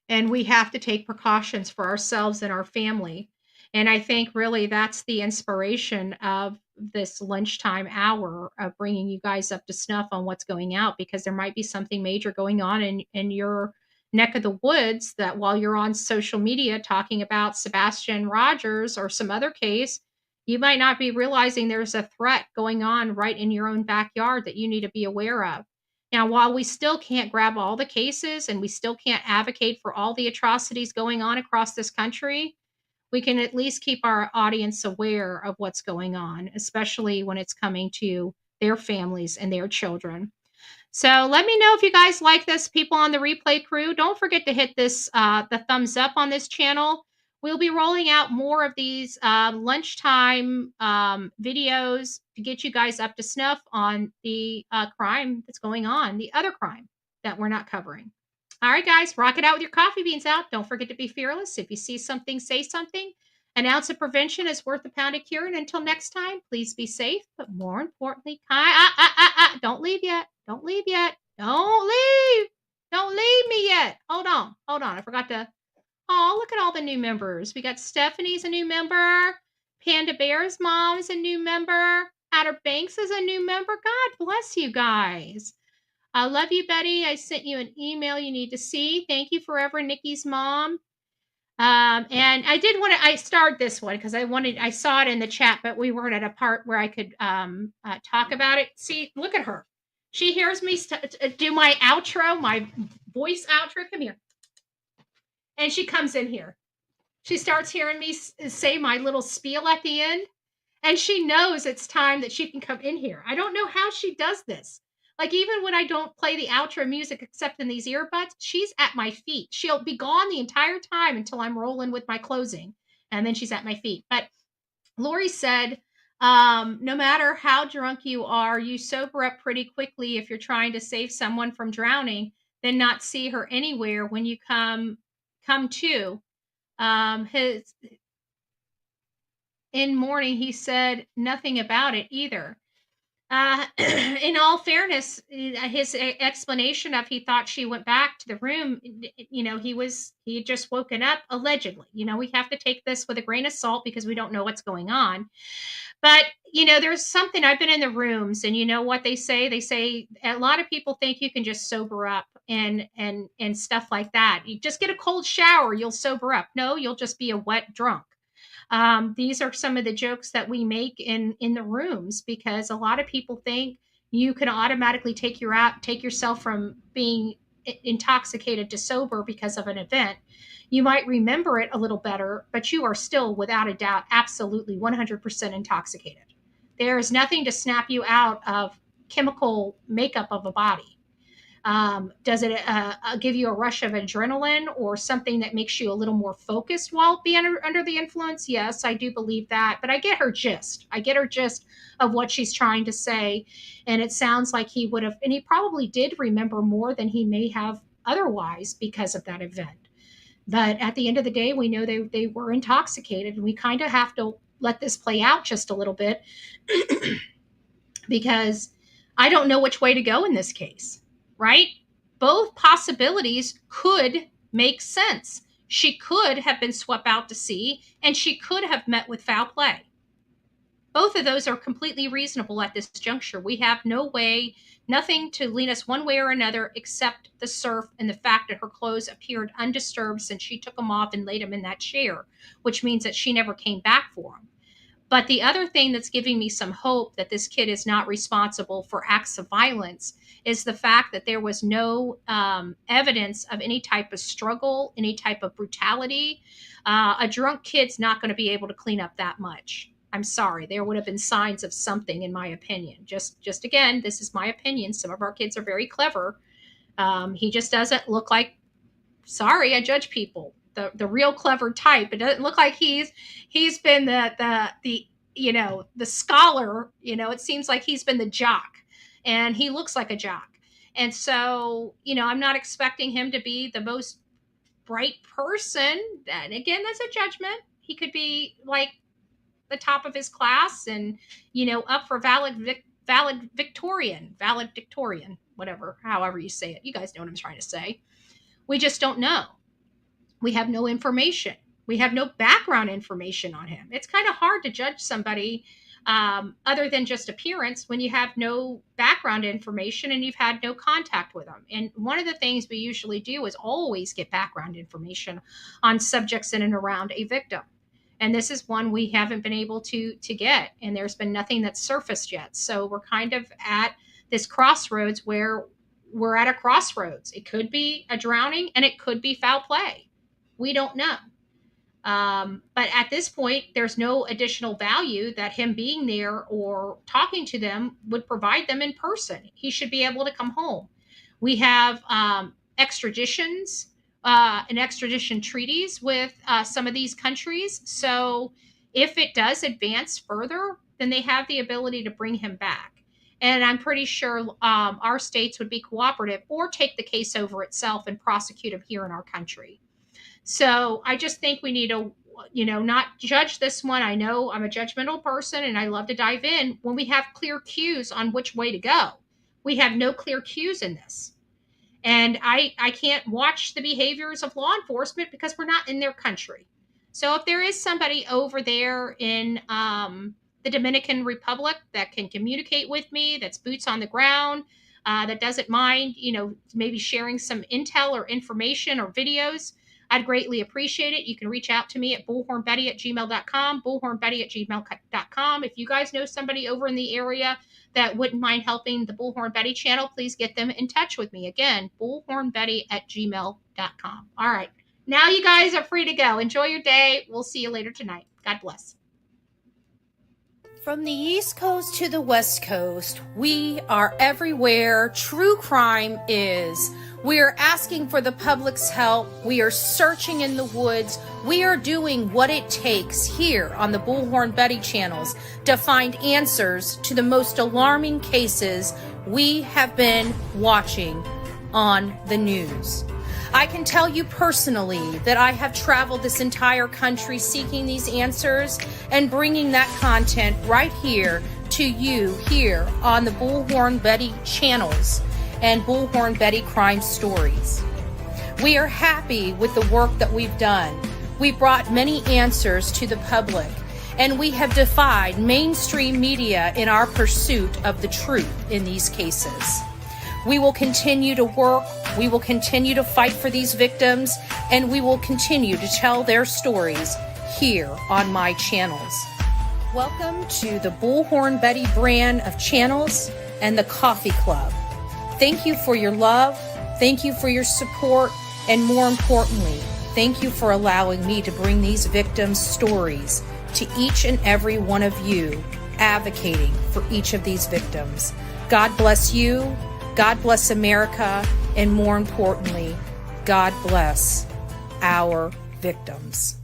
And we have to take precautions for ourselves and our family. And I think really that's the inspiration of this lunchtime hour of bringing you guys up to snuff on what's going out, because there might be something major going on in your neck of the woods, that while you're on social media talking about Sebastian Rogers or some other case, you might not be realizing there's a threat going on right in your own backyard that you need to be aware of. Now, while we still can't grab all the cases and we still can't advocate for all the atrocities going on across this country, we can at least keep our audience aware of what's going on, especially when it's coming to their families and their children. So let me know if you guys like this, people on the replay crew. Don't forget to hit this the thumbs up on this channel. We'll be rolling out more of these lunchtime videos to get you guys up to snuff on the crime that's going on, the other crime that we're not covering. All right, guys, rock it out with your coffee beans out. Don't forget to be fearless. If you see something, say something. An ounce of prevention is worth a pound of cure. And until next time, please be safe, but more importantly, don't leave yet. Don't leave yet. Don't leave. Don't leave me yet. Hold on. Hold on. I forgot to. Oh, look at all the new members. We got Stephanie's a new member. Panda Bear's mom is a new member. Outer Banks is a new member. God bless you guys. I love you, Betty. I sent you an email you need to see. Thank you, Forever Nikki's mom. And I did want to, I starred this one because I saw it in the chat, but we weren't at a part where I could talk about it. See, look at her. She hears me do my outro, my voice outro. Come here. And she comes in here. She starts hearing me say my little spiel at the end. And she knows it's time that she can come in here. I don't know how she does this. Like, even when I don't play the outro music except in these earbuds, she's at my feet. She'll be gone the entire time until I'm rolling with my closing. And then she's at my feet. But Lori said, no matter how drunk you are, you sober up pretty quickly if you're trying to save someone from drowning, then not see her anywhere when you come to. In morning, he said nothing about it either. In all fairness, his explanation of he thought she went back to the room, he had just woken up, allegedly. We have to take this with a grain of salt because we don't know what's going on. But, there's something, I've been in the rooms, and you know what they say? They say a lot of people think you can just sober up and stuff like that. You just get a cold shower, you'll sober up. No, you'll just be a wet drunk. These are some of the jokes that we make in the rooms, because a lot of people think you can automatically take yourself from being intoxicated to sober because of an event. You might remember it a little better, but you are still, without a doubt, absolutely 100% intoxicated. There is nothing to snap you out of chemical makeup of a body. Does it give you a rush of adrenaline or something that makes you a little more focused while being under the influence? Yes, I do believe that. But I get her gist. I get her gist of what she's trying to say. And it sounds like he would have, and he probably did remember more than he may have otherwise because of that event. But at the end of the day, we know they were intoxicated, and we kind of have to let this play out just a little bit because I don't know which way to go in this case. Right? Both possibilities could make sense. She could have been swept out to sea, and she could have met with foul play. Both of those are completely reasonable at this juncture. We have nothing to lean us one way or another except the surf and the fact that her clothes appeared undisturbed since she took them off and laid them in that chair, which means that she never came back for them. But the other thing that's giving me some hope that this kid is not responsible for acts of violence is the fact that there was no evidence of any type of struggle, any type of brutality. A drunk kid's not going to be able to clean up that much. I'm sorry. There would have been signs of something, in my opinion. Just again, this is my opinion. Some of our kids are very clever. He just doesn't look like, sorry, I judge people. The real clever type. It doesn't look like he's been the scholar. It seems like he's been the jock, and he looks like a jock. And so, I'm not expecting him to be the most bright person. And again, that's a judgment. He could be like the top of his class and, up for valedictorian, whatever, however you say it. You guys know what I'm trying to say. We just don't know. We have no information. We have no background information on him. It's kind of hard to judge somebody other than just appearance when you have no background information and you've had no contact with them. And one of the things we usually do is always get background information on subjects in and around a victim. And this is one we haven't been able to get, and there's been nothing that's surfaced yet. So we're kind of at this crossroads where we're at a crossroads. It could be a drowning and it could be foul play. We don't know. But at this point, there's no additional value that him being there or talking to them would provide them in person. He should be able to come home. We have extraditions and extradition treaties with some of these countries. So if it does advance further, then they have the ability to bring him back. And I'm pretty sure our states would be cooperative or take the case over itself and prosecute him here in our country. So I just think we need to, not judge this one. I know I'm a judgmental person and I love to dive in when we have clear cues on which way to go. We have no clear cues in this. And I can't watch the behaviors of law enforcement because we're not in their country. So if there is somebody over there in the Dominican Republic that can communicate with me, that's boots on the ground, that doesn't mind, maybe sharing some intel or information or videos, I'd greatly appreciate it. You can reach out to me at bullhornbetty@gmail.com, bullhornbetty@gmail.com. If you guys know somebody over in the area that wouldn't mind helping the Bullhorn Betty channel, please get them in touch with me. Again, bullhornbetty@gmail.com. All right. Now you guys are free to go. Enjoy your day. We'll see you later tonight. God bless. From the East Coast to the West Coast, we are everywhere true crime is. We are asking for the public's help. We are searching in the woods. We are doing what it takes here on the Bullhorn Betty channels to find answers to the most alarming cases we have been watching on the news. I can tell you personally that I have traveled this entire country seeking these answers and bringing that content right here to you here on the Bullhorn Betty channels and Bullhorn Betty Crime Stories. We are happy with the work that we've done. We brought many answers to the public, and we have defied mainstream media in our pursuit of the truth in these cases. We will continue to work, we will continue to fight for these victims, and we will continue to tell their stories here on my channels. Welcome to the Bullhorn Betty brand of channels and the Coffee Club. Thank you for your love, thank you for your support, and more importantly, thank you for allowing me to bring these victims' stories to each and every one of you, advocating for each of these victims. God bless you. God bless America, and more importantly, God bless our victims.